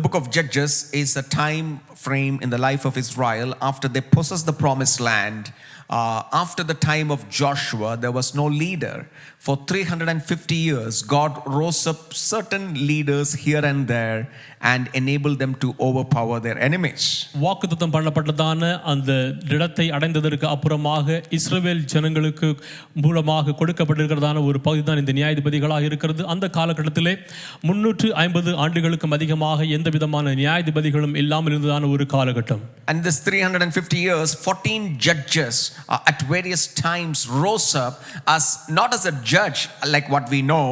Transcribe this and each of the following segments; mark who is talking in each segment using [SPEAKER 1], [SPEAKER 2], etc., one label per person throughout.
[SPEAKER 1] book of Judges is a time frame in the life of Israel after they possess the promised land. After the time of Joshua, there was no leader. For 350 years, God rose up certain leaders here and there and enabled them to overpower their enemies.
[SPEAKER 2] வாக்குத்தத்தம் பண்ணப்பட்டதான அந்த இடத்தை அடைந்ததற்கு அப்புறமாக இஸ்ரவேல் ஜனங்களுக்கு மூலமாக கொடுக்கப்பட்டிருக்கிறதான ஒரு பகுதி தான் இந்த நியாயாதிபதிகளாக இருக்கிறது. அந்த காலகட்டத்திலே 350 ஆண்டுகளுக்கும் அதிகமாக எந்த விதமான நியாயாதிபதிகளும் இல்லாமல் இருந்ததான ஒரு காலகட்டம்.
[SPEAKER 1] And this 350 years, 14 judges at various times rose up as not as a judge like what we know,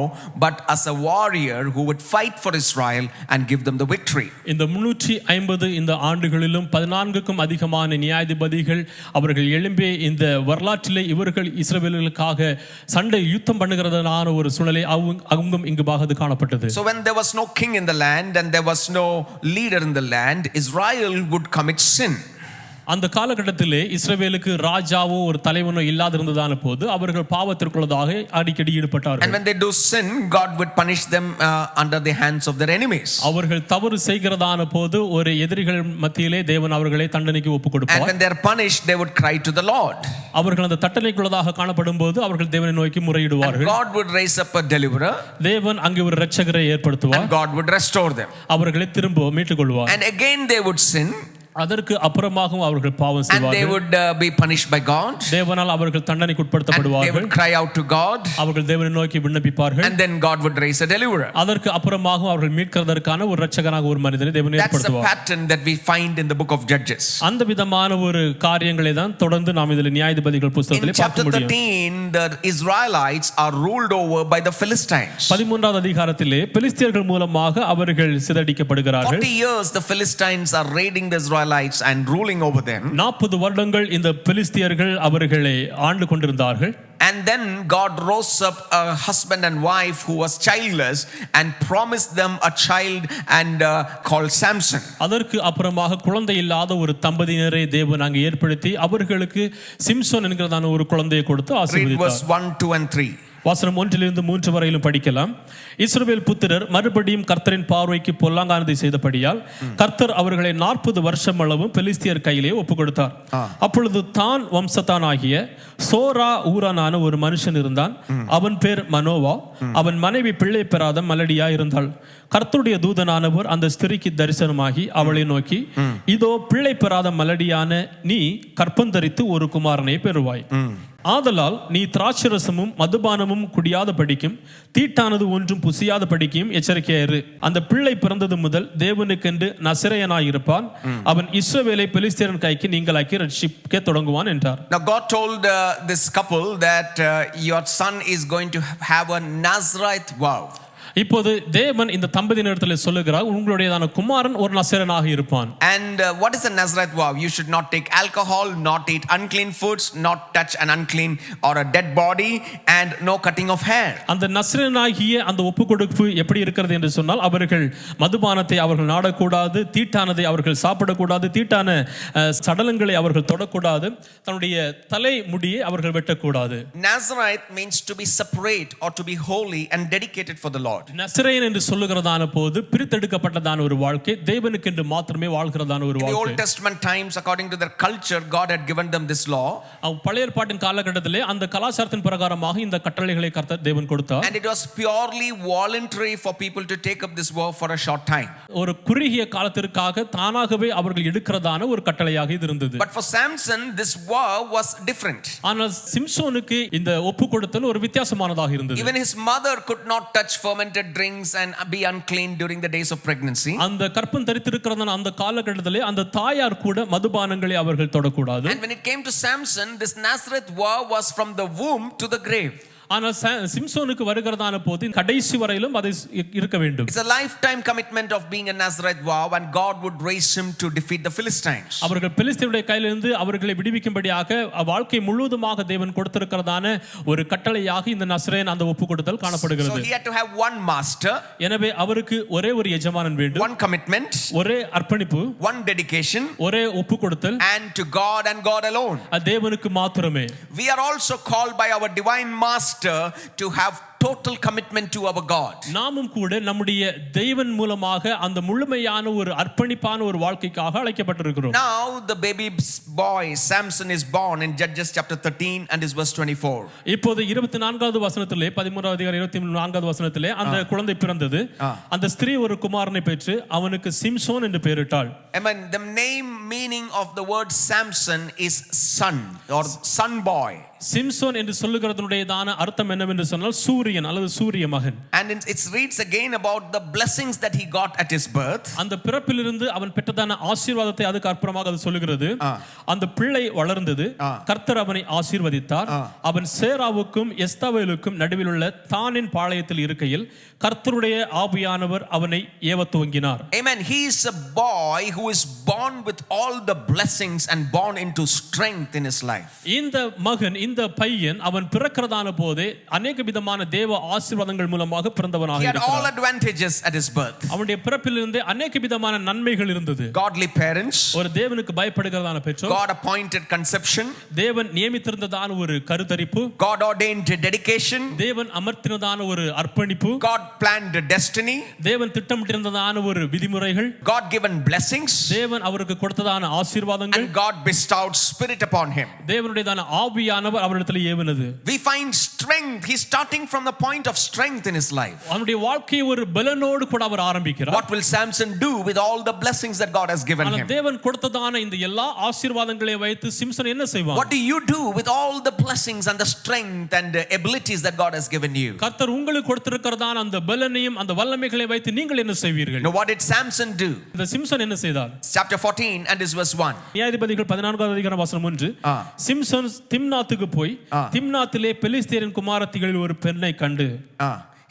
[SPEAKER 1] but as a warrior who would fight for Israel and give them the victory.
[SPEAKER 2] இந்த 350 இந்த ஆண்டுகளிலும் 14க்கும் அதிகமான நியாயாதிபதிகள் அவர்கள் எழும்பி இந்த வரலாற்றிலே இவர்கள் இஸ்ரவேலுக்காக சண்டை யுத்தம் பண்ணுகிறதான ஒரு சூழலை அங்கும் இங்குமாக காணப்பட்டது.
[SPEAKER 1] So when there was no king in the land and there was no leader in the land, Israel would commit sin.
[SPEAKER 2] அந்த காலகட்டத்திலே இஸ்ரவேலுக்கு ராஜாவோ ஒரு தலைவனோ இல்லாதிருந்ததான போது அவர்கள் பாவத்திற்குள்ளதாக அடிக்கடி ஈடுபட்டார்கள்.
[SPEAKER 1] And when they do sin, God would punish them under the hands of their enemies.
[SPEAKER 2] அவர்கள் தவறு செய்கிறதான போது ஒரு எதிரிகள் மத்தியிலே தேவன் அவர்களை தண்டனைக்கு ஒப்புக் கொடுப்பார்.
[SPEAKER 1] And when they are punished, they would cry to the Lord.
[SPEAKER 2] அவர்கள் அந்த தண்டனைக்குள்ளதாக காணப்படும் போது அவர்கள் தேவனை நோக்கி முறையிடுவார்கள்.
[SPEAKER 1] And God would raise up a deliverer.
[SPEAKER 2] தேவன் அங்கே ஒரு இரட்சகரை ஏற்படுத்துவார்.
[SPEAKER 1] And God would restore them.
[SPEAKER 2] அவர்களை திரும்ப மீட்டுக் கொள்வார்.
[SPEAKER 1] And again they would sin.
[SPEAKER 2] அதற்கு அப்புறமாகவும் அவர்கள் பாவம் செய்வார்கள்.
[SPEAKER 1] And they would be punished by God.
[SPEAKER 2] தேவனால் அவர்கள் தண்டனைக்கு உட்படுத்தப்படுவார்கள்.
[SPEAKER 1] And they would cry out to God.
[SPEAKER 2] அவர்கள் தேவனை நோக்கி விண்ணப்பிப்பார்கள்.
[SPEAKER 1] And then God would raise a deliverer.
[SPEAKER 2] அதற்கு அப்புறமாகவும் அவர்கள் மீட்கிறதற்கான ஒரு இரட்சகனாக ஒரு மனிதனை தேவன் ஏற்படுத்துவார்.
[SPEAKER 1] That's a pattern that we find in the book of Judges.
[SPEAKER 2] அந்த விதமான ஒரு காரியங்களை தான் தொடர்ந்து நாம் இதில் நியாயாதிபதிகள் புத்தகத்திலே பார்க்க முடியும்.
[SPEAKER 1] In chapter 13, the Israelites are ruled over by the Philistines.
[SPEAKER 2] 13வது அதிகாரத்திலே பெலிஸ்தியர்கள் மூலமாக அவர்கள் சிதறடிக்கப்படுகிறார்கள்.
[SPEAKER 1] 40 years the Philistines are raiding the Israelites and ruling over them.
[SPEAKER 2] 40 வருடங்கள் இந்த பெலிஸ்தியர்கள் அவர்களை ஆண்டு கொண்டிருந்தார்கள்.
[SPEAKER 1] And then God rose up a husband and wife who was childless and promised them a child and called Samson.
[SPEAKER 2] அதற்கு அப்புறமாக குழந்தை இல்லாத ஒரு தம்பதியினரை தேவன் அங்கே ஏற்படுத்தி அவர்களுக்கு சிம்சோன் என்கிறதான ஒரு குழந்தையை கொடுத்து ஆசீர்வதித்தார்.
[SPEAKER 1] Read verse 1, 2 and 3.
[SPEAKER 2] வசனம் 1 3 வரையிலும் படிக்கலாம். இஸ்ரவேல் புத்திரர் மறுபடியும் கர்த்தரின் பார்வைக்கு பொல்லாங்கானதை செய்தபடியால் கர்த்தர் அவர்களை 40 வருஷம் அளவும் பெலிஸ்தியர் கையிலே ஒப்புக் கொடுத்தார். அப்பொழுது தான் வம்சத்தானாகிய சோரா ஊரானான ஒரு மனுஷன் இருந்தான். அவன் பேர் மனோவா. அவன் மனைவி பிள்ளை பெறாத மலடியா இருந்தாள். கர்த்தருடைய தூதனானவர் அந்த ஸ்திரிக்கு தரிசனமாகி அவளை நோக்கி, இதோ பிள்ளை பெறாத மலடியான நீ கற்பந்தரித்து ஒரு குமாரனை பெறுவாய். ஆதலால் நீ திராட்சரசமும் மதுபானமும் குடியாத படிக்கும் தீட்டானது ஒன்றும் புசியாத படிக்கும் எச்சரிக்கையாயிரு. அந்த பிள்ளை பிறந்தது முதல் தேவனுக்கென்று நசரேயனாயிருப்பான். அவன் இஸ்ரவேலை பெலிஸ்தியரின் கைக்கு நீங்களாக்கி ரட்சிக்க தொடங்குவான் என்றார்.
[SPEAKER 1] Now God told this couple that your son is going to have a Nazarite vow.
[SPEAKER 2] இப்போது தேவன் இந்த தம்பதியினரிடத்தில் சொல்லுகிறார், உங்களுடையதான குமாரன் ஒரு நசரேயனாக இருப்பான்.
[SPEAKER 1] And what is a Nazarite vow? You should not take alcohol, not eat unclean foods, not touch an unclean or a dead body, and no cutting of hair.
[SPEAKER 2] அந்த நசரேயனாகிய அந்த ஒப்புக்கொடுப்பு எப்படி இருக்கிறது என்று சொன்னால், அவர்கள் மதுபானத்தை அவர்கள் நாடக்கூடாது, தீட்டானதை அவர்கள் சாப்பிடக்கூடாது, தீட்டான சடலங்களை அவர்கள் தொடக்கூடாது, தன்னுடைய தலை முடியை அவர்கள் வெட்டக்கூடாது.
[SPEAKER 1] Nazarite means to be separate or to be holy and dedicated for the Lord.
[SPEAKER 2] நசரேயன் என்று சொல்லுகிறதான போது பிரித்தெடுக்கப்பட்டதான ஒரு வாழ்க்கை, தேவனுக்கென்று மாத்திரமே வாழ்கிறதான ஒரு வாழ்க்கை.
[SPEAKER 1] In the Old Testament times, according to their culture, God had given them this law.
[SPEAKER 2] பழைய ஏற்பாட்டின் காலகட்டத்திலே அந்த கலாச்சாரத்தின் பிரகாரமாக இந்த கட்டளைகளை கர்த்தர் தேவன் கொடுத்தார்.
[SPEAKER 1] And it was purely voluntary for people to take up this vow for a short time.
[SPEAKER 2] ஒரு குறுகிய காலத்திற்காக தானாகவே அவர்கள் எடுக்கிறதான ஒரு கட்டளையாக இது இருந்தது.
[SPEAKER 1] But for Samson, this vow was different.
[SPEAKER 2] ஆனால் சிம்சோனுக்கு இந்த ஒப்புக்கொடுத்தல் ஒரு வித்தியாசமானதாக இருந்தது.
[SPEAKER 1] Even his mother could not touch fermented drinks and be unclean during the days of pregnancy.
[SPEAKER 2] அந்த கற்பம் தரித்திருக்கிறதான அந்த காலகட்டத்திலே அந்த தாயார் கூட மதுபானங்களை அவர்கள் தொடக்கூடாது.
[SPEAKER 1] And when it came to Samson, this Nazareth vow was from the womb to the grave.
[SPEAKER 2] ஆனால் சிம்சோனுக்கு வருகிறதான போது கடைசி வரையிலும் அது இருக்க வேண்டும்.
[SPEAKER 1] It's a lifetime commitment of being a Nazarite vow, and God would raise him to defeat the Philistines.
[SPEAKER 2] அவர்கள் பெலிஸ்தியருடைய கையிலிருந்து அவர்களை விடுவிக்கும்படியாக வாழ்க்கை முழுவதுமாக தேவன் கொடுத்திருக்கிறதான ஒரு கட்டளையாக இந்த நசரேயன் அந்த ஒப்புக்கொடுத்தல் காணப்படுகிறது.
[SPEAKER 1] So he had to have one master.
[SPEAKER 2] எனவே அவருக்கு ஒரே ஒரு எஜமானன் வேண்டும்.
[SPEAKER 1] One commitment.
[SPEAKER 2] ஒரே அர்ப்பணிப்பு.
[SPEAKER 1] One dedication.
[SPEAKER 2] ஒரே ஒப்புக்கொடுத்தல்.
[SPEAKER 1] And to God and God alone.
[SPEAKER 2] தேவனுக்கு மாத்திரமே.
[SPEAKER 1] We are also called by our divine master to have total commitment to our God.
[SPEAKER 2] நாமும் கூட நம்முடைய தெய்வன் மூலமாக அந்த முழுமையான ஒரு அர்ப்பணிப்பான ஒரு வாழ்க்கைக்காக அழைக்கப்பட்டிருக்கிறோம்.
[SPEAKER 1] Now the baby boy Samson is born in Judges chapter 13 and is verse 24.
[SPEAKER 2] இப்போது 24வது வசனத்திலே 13வது அதிகாரம் 24வது வசனத்திலே அந்த குழந்தை பிறந்தது. அந்த ஸ்திரீ ஒரு குமாரனை பெற்று அவனுக்கு சிம்சோன் என்று பெயரிட்டாள்.
[SPEAKER 1] Amen. The name meaning of the word Samson is son or son boy.
[SPEAKER 2] Samson என்று சொல்லுகிறதுடையதான அர்த்தம் என்னவென்று சொன்னால் சூரியன் அல்லது சூரிய மகன்.
[SPEAKER 1] And it reads again about the blessings that he got at his birth.
[SPEAKER 2] அந்த பிறப்பிலிருந்து அவன் பெற்றதான ஆசீர்வாதத்தை அதுக்கு அப்புறமாக அது சொல்லுகிறது. அந்த பிள்ளை வளர்ந்தது, கர்த்தர் அவனை ஆசீர்வதித்தார். அவன் சேராவுக்கும் எஸ்தாவேலுக்கும் நடுவில் உள்ள தானின் பாளையத்தில் இருக்கையில் கர்த்தருடைய ஆவியானவர் அவனை ஏவத் துவங்கினார்.
[SPEAKER 1] Amen. He is a boy who is born with all the blessings and born into strength in his life.
[SPEAKER 2] இந்த மகன், இந்த பையன் அவன் பிறக்கிறதான போதே அநேக விதமான தேவ ஆசீர்வாதங்கள் மூலமாக பிறந்தவனாக
[SPEAKER 1] He had
[SPEAKER 2] இருக்கிறான்.
[SPEAKER 1] all advantages at his birth.
[SPEAKER 2] அவனுடைய பிறப்பிலிருந்து அநேக விதமான நன்மைகள் இருந்தது.
[SPEAKER 1] Godly parents,
[SPEAKER 2] ஒரு தேவனுக்கு பயப்படுகிறதான பெற்றோர்,
[SPEAKER 1] God appointed conception,
[SPEAKER 2] தேவன் நியமித்திருந்ததான ஒரு கருத்தரிப்பு,
[SPEAKER 1] God ordained dedication,
[SPEAKER 2] தேவன் அமர்த்தினதான ஒரு அர்ப்பணிப்பு,
[SPEAKER 1] God planned destiny,
[SPEAKER 2] தேவன் திட்டமிட்டிருந்ததான ஒரு விதிமுறைகள்,
[SPEAKER 1] God given blessings,
[SPEAKER 2] தேவன் அவருக்கு கொடுத்ததான ஆசீர்வாதங்கள்,
[SPEAKER 1] and God bestowed spirit upon him.
[SPEAKER 2] தேவனுடையதான ஆவியானவர் அவரிடத்தில் ஏவினது.
[SPEAKER 1] We find strength. He's starting from the point of strength in his life.
[SPEAKER 2] அவனுடைய வாழ்க்கையை ஒரு பலனோடு கூட அவர் ஆரம்பிக்கிறார்.
[SPEAKER 1] What will Samson do with all the blessings that God has given him?
[SPEAKER 2] தேவன் கொடுத்ததான இந்த எல்லா ஆசீர்வாதங்களை வைத்து சிம்சன் என்ன செய்வான்?
[SPEAKER 1] What do you do with all the blessings and the strength and the abilities that God has given you?
[SPEAKER 2] கர்த்தர் உங்களுக்கு கொடுத்திருக்கிறதான அந்த பலனையும் அந்த வல்லமைகளை வைத்து நீங்கள் என்ன செய்வீர்கள்?
[SPEAKER 1] Now what did Samson do?
[SPEAKER 2] இந்த சிம்சன் என்ன செய்தார்?
[SPEAKER 1] Chapter 14 and is verse 1.
[SPEAKER 2] நியாயாதிபதிகள் 14வது அதிகாரம் வசனம் 1. சிம்சன் திம்னாத்துக்கு போய் திம்னாத்திலே பெலிஸ்தியரின் குமாரத்திகளில் ஒரு பெண்ணை கண்டு.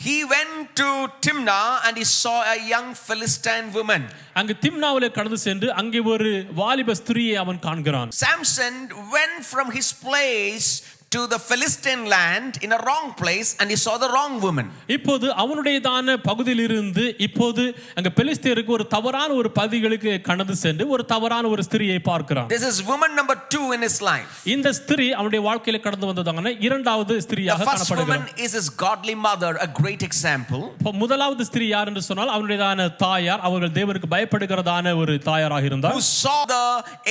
[SPEAKER 1] He went to Timnah and he saw a young Philistine woman.
[SPEAKER 2] அங்கு திம்னாவிலே கடந்து சென்று அங்கே ஒரு வாலிப ஸ்திரியை அவன் காண்கிறான்.
[SPEAKER 1] Samson went from his place to the Philistine land in a wrong place and he saw the wrong woman.
[SPEAKER 2] இப்போது அவனுடையதான பகுதியில் இருந்து இப்போது அங்க பெலிஸ்தியருக்கு ஒரு தவறான ஒரு பகுதிகளுக்கு கடந்து சென்று ஒரு தவறான ஒரு ஸ்திரியை பார்க்கிறான்.
[SPEAKER 1] This is woman number 2 in his life.
[SPEAKER 2] இந்த ஸ்திரி அவனுடைய வாழ்க்கையில கடந்து வந்ததான இரண்டாவது ஸ்திரியாக காணப்படுகிறார்.
[SPEAKER 1] The first woman is his godly mother, a great example.
[SPEAKER 2] முதலாவது ஸ்திரி யார் என்று சொன்னால் அவனுடையதான தாயார், அவர்கள் தேவனுக்கு பயப்படுகிறதான ஒரு தாயாராக இருந்தார்.
[SPEAKER 1] Who saw the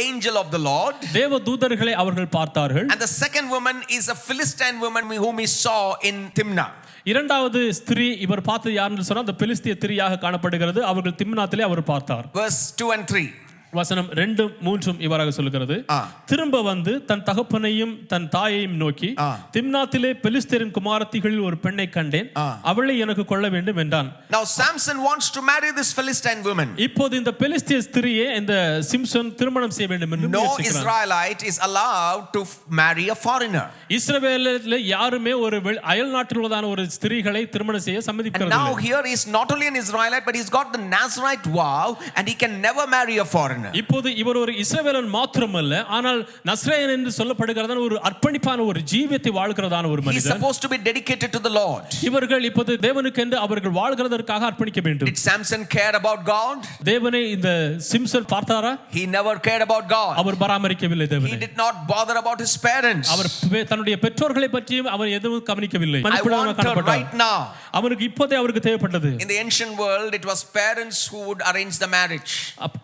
[SPEAKER 1] angel of the Lord.
[SPEAKER 2] தேவ தூதர்களை அவர்கள் பார்த்தார்கள்.
[SPEAKER 1] And the second woman is a Philistine woman whom he saw in Timnah.
[SPEAKER 2] இரண்டாவது ஸ்திரீ இவர் பார்த்தது யார் என்று சொன்னால் அந்த பெலிஸ்திய ஸ்திரியாக காணப்படுகிறது. அவர்கள் திம்னாத்திலே அவர் பார்த்தார்.
[SPEAKER 1] Verse 2 and 3.
[SPEAKER 2] வசனம் 2 3 இவ்வாறாக சொல்கிறது. திரும்ப வந்து தன் தகப்பனையும் தன் தாயையும் நோக்கி திம்னாத்திலே பெலிஸ்தியரின் குமாரத்திகளில் ஒரு பெண்ணை கண்டேன், அவளை எனக்கு கொள்ள வேண்டும் என்றான்.
[SPEAKER 1] Now Samson wants to marry this Philistine woman.
[SPEAKER 2] இப்போது இந்த பெலிஸ்திய ஸ்திரியை இந்த சிம்சன் திருமணம் செய்ய வேண்டும் என்று முயற்சிக்கிறான்.
[SPEAKER 1] No Israelite is allowed to marry a foreigner.
[SPEAKER 2] இஸ்ரவேலிலே யாருமே ஒரு அயல் நாட்டில் உள்ளதான ஒரு ஸ்திரீகளை திருமணம் செய்ய சம்மதிக்கிறதில்லை.
[SPEAKER 1] And now here is not only an Israelite but he's got the Nazarite vow and he can never marry a foreigner.
[SPEAKER 2] இப்போது இவர் ஒரு இஸ்ரவேலன் மாத்திரமல்ல, ஆனால் நஸ்ரேயன் என்று சொல்லப்படுகிறதான ஒரு அர்ப்பணிப்பான ஒரு ஜீவியத்தை வாழ்கிறதான ஒரு மனிதன்.
[SPEAKER 1] He is supposed to be dedicated to the Lord.
[SPEAKER 2] இவர்கள் இப்போது தேவனுக்கு என்று அவர்கள் வாழ்கிறதற்காக அர்ப்பணிக்க வேண்டும்.
[SPEAKER 1] Did Samson care about God?
[SPEAKER 2] தேவனை இந்த சிம்சன் பார்த்தாரா?
[SPEAKER 1] He never cared about God.
[SPEAKER 2] அவர் பராமரிக்கவில்லை தேவனை.
[SPEAKER 1] He did not bother about his parents.
[SPEAKER 2] அவர் தன்னுடைய பெற்றோர்களை பற்றியும் அவர் எதுவும் கவனிக்கவில்லை.
[SPEAKER 1] I want her right now.
[SPEAKER 2] அவருக்கு இப்போதே அவருக்கு தேவைப்பட்டது.
[SPEAKER 1] In the ancient world it was parents who would arrange the marriage.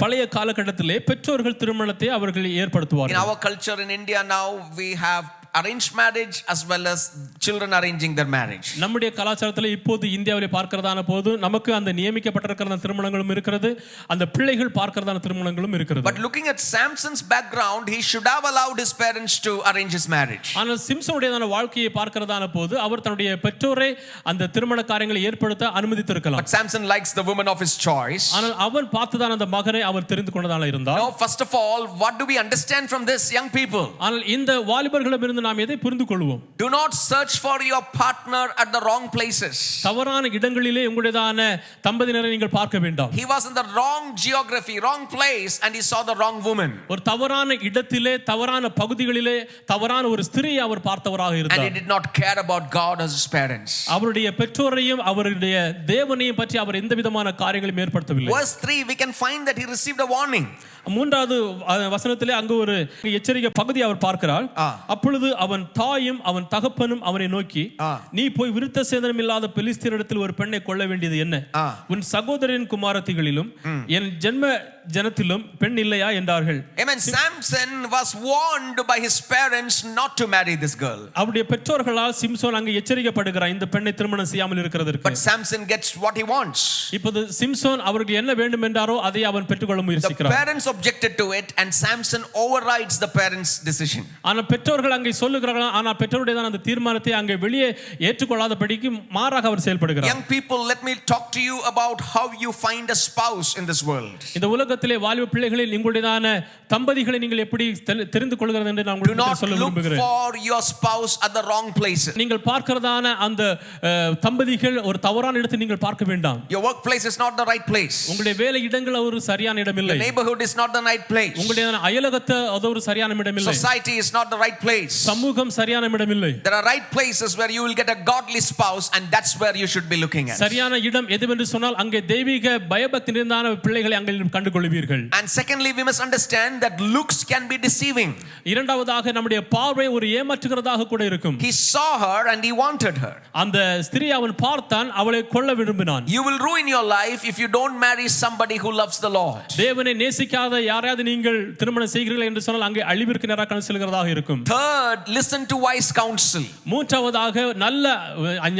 [SPEAKER 2] பழைய காலகட்டத்திலே பெற்றோர்கள் திருமணத்தை அவர்கள் ஏற்படுத்துவார்கள்.
[SPEAKER 1] In our culture in India now we have arranged marriage as well as children arranging their marriage.
[SPEAKER 2] நம்முடைய கலாச்சாரத்தில் இப்போது இந்தியாவிலே பார்க்கிறதான போது நமக்கு அந்த நியமிக்கப்பட்டிருக்கிற திருமணங்களும் இருக்கிறது, அந்த பிள்ளைகள் பார்க்கிறதான திருமணங்களும் இருக்கிறது.
[SPEAKER 1] But looking at Samson's background, he should have allowed his parents to arrange his marriage.
[SPEAKER 2] ஆனால் சிம்சனுடையதான வாழ்க்கையை பார்க்கிறதான போது அவர் தன்னுடைய பெற்றோரை அந்த திருமண காரியங்களை ஏற்படுத்த அனுமதித்திருக்கலாம்.
[SPEAKER 1] But Samson likes the woman of his choice.
[SPEAKER 2] ஆனால் அவன் பார்த்ததான அந்த மகனை அவர் தெரிந்து கொண்டதான இருந்தார்.
[SPEAKER 1] Now first of all, what do we understand from this, young people?
[SPEAKER 2] ஆனால் இந்த வாலிபர்களிடமிருந்து நாம் எதை புரிந்து கொள்வோம்?
[SPEAKER 1] Do not search for your partner at the wrong places.
[SPEAKER 2] தவறான இடங்களிலே உங்களுடையதான தம்பதியினரை நீங்கள் பார்க்க வேண்டாம்.
[SPEAKER 1] He was in the wrong geography, wrong place and he saw the wrong woman.
[SPEAKER 2] ஒரு தவறான இடத்திலே தவறான பகுதிகளிலே தவறான ஒரு ஸ்திரியை அவர் பார்த்தவராக இருந்தார்.
[SPEAKER 1] And he did not care about God as his parents.
[SPEAKER 2] அவருடைய பெற்றோரையும் அவருடைய தேவனையும் பற்றி அவர் எந்த விதமான காரியங்களையும் ஏற்படுத்தவில்லை.
[SPEAKER 1] Verse 3 we can find that he received a warning.
[SPEAKER 2] மூன்றாவது வசனத்திலே அங்கு ஒரு எச்சரிக்கை பகுதி அவர் பார்க்கிறார். அப்பொழுது அவன் தாயும் அவன் தகப்பனும் அவனை நோக்கி, நீ போய் விருத்த சேதனம் இல்லாத பெலிஸ்தியரிடத்தில் ஒரு பெண்ணை கொள்ள வேண்டியது என்ன? உன் சகோதரன் குமாரத்திகளிலும் என் ஜென்ம ஜனத்திலும் பெண் இல்லையா என்றார்கள்.
[SPEAKER 1] Amen. Samson was warned by his parents not to marry this girl.
[SPEAKER 2] அவருடைய பெற்றோர்களால் சிம்சோன் அங்கே எச்சரிக்கப்படுகிறார் இந்த பெண்ணை திருமணம் செய்யாமல் இருக்கிறதற்கு.
[SPEAKER 1] But Samson gets what he wants.
[SPEAKER 2] இப்போது சிம்சோன் அவருக்கு என்ன வேண்டும் என்றாரோ அதை அவன் பெற்றுக்கொள்ள முயற்சிக்கிறார்.
[SPEAKER 1] The parents objected to it and Samson overrides the parents' decision.
[SPEAKER 2] ஆனா பெற்றோர்கள் அங்கே சொல்லுகிறார்கள், ஆனா பெற்றோருடைய அந்த தீர்மானத்தை அங்கே வெளியே ஏற்றுக்கொள்ளாதபடிக்கு மாறாக அவர் செயல்படுகிறார்.
[SPEAKER 1] Young people, let me talk to you about how you find a spouse in this world.
[SPEAKER 2] இந்த உலகத்திலே வாலிப பிள்ளைகளில் உங்களுடையதான தம்பதிகளை நீங்கள் எப்படி தெரிந்து கொள்கிறது என்று நான் உங்களுக்கு சொல்ல விரும்புகிறேன்.
[SPEAKER 1] Do not look for your spouse at the wrong places.
[SPEAKER 2] நீங்கள் பார்க்கிறதான அந்த தம்பதிகள் ஒரு தவறான இடத்தை நீங்கள் பார்க்க வேண்டாம்.
[SPEAKER 1] Your workplace is not the right place.
[SPEAKER 2] உங்களுடைய வேலை இடங்கள் ஒரு சரியான இடம் இல்லை.
[SPEAKER 1] Your neighborhood is not the right place.
[SPEAKER 2] உங்களுடைய அயலகத்து அது ஒரு சரியான இடம் இல்லை.
[SPEAKER 1] Society is not the right place.
[SPEAKER 2] சமூகம் சரியான இடம் இல்லை.
[SPEAKER 1] There are right places where you will get a godly spouse and that's where you should be looking at.
[SPEAKER 2] சரியான இடம் எதுவென்று சொன்னால் அங்கே தெய்வீக பயபக்தி நிறைந்த பிள்ளைகளை அங்கே கண்டுகொள்வீர்கள்.
[SPEAKER 1] And secondly, we must understand that looks can be deceiving.
[SPEAKER 2] இரண்டாவதாக நம்முடைய பார்வை ஒரு ஏமாற்றுகிறதாக கூட இருக்கும்.
[SPEAKER 1] He saw her and he wanted her.
[SPEAKER 2] அந்த ஸ்திரியை அவன் பார்த்தான், அவளை கொள்ள விரும்பினான்.
[SPEAKER 1] You will ruin your life if you don't marry somebody who loves the Lord.
[SPEAKER 2] தேவனை நேசிக்காத யாரையாவது நீங்கள் திருமணம் செய்கிறீர்கள் என்று சொன்னால் அங்கே அழிவிற்கு நேராக செல்கிறதாக இருக்கும்.
[SPEAKER 1] Third, listen to wise counsel.
[SPEAKER 2] மூன்றாவதாக நல்ல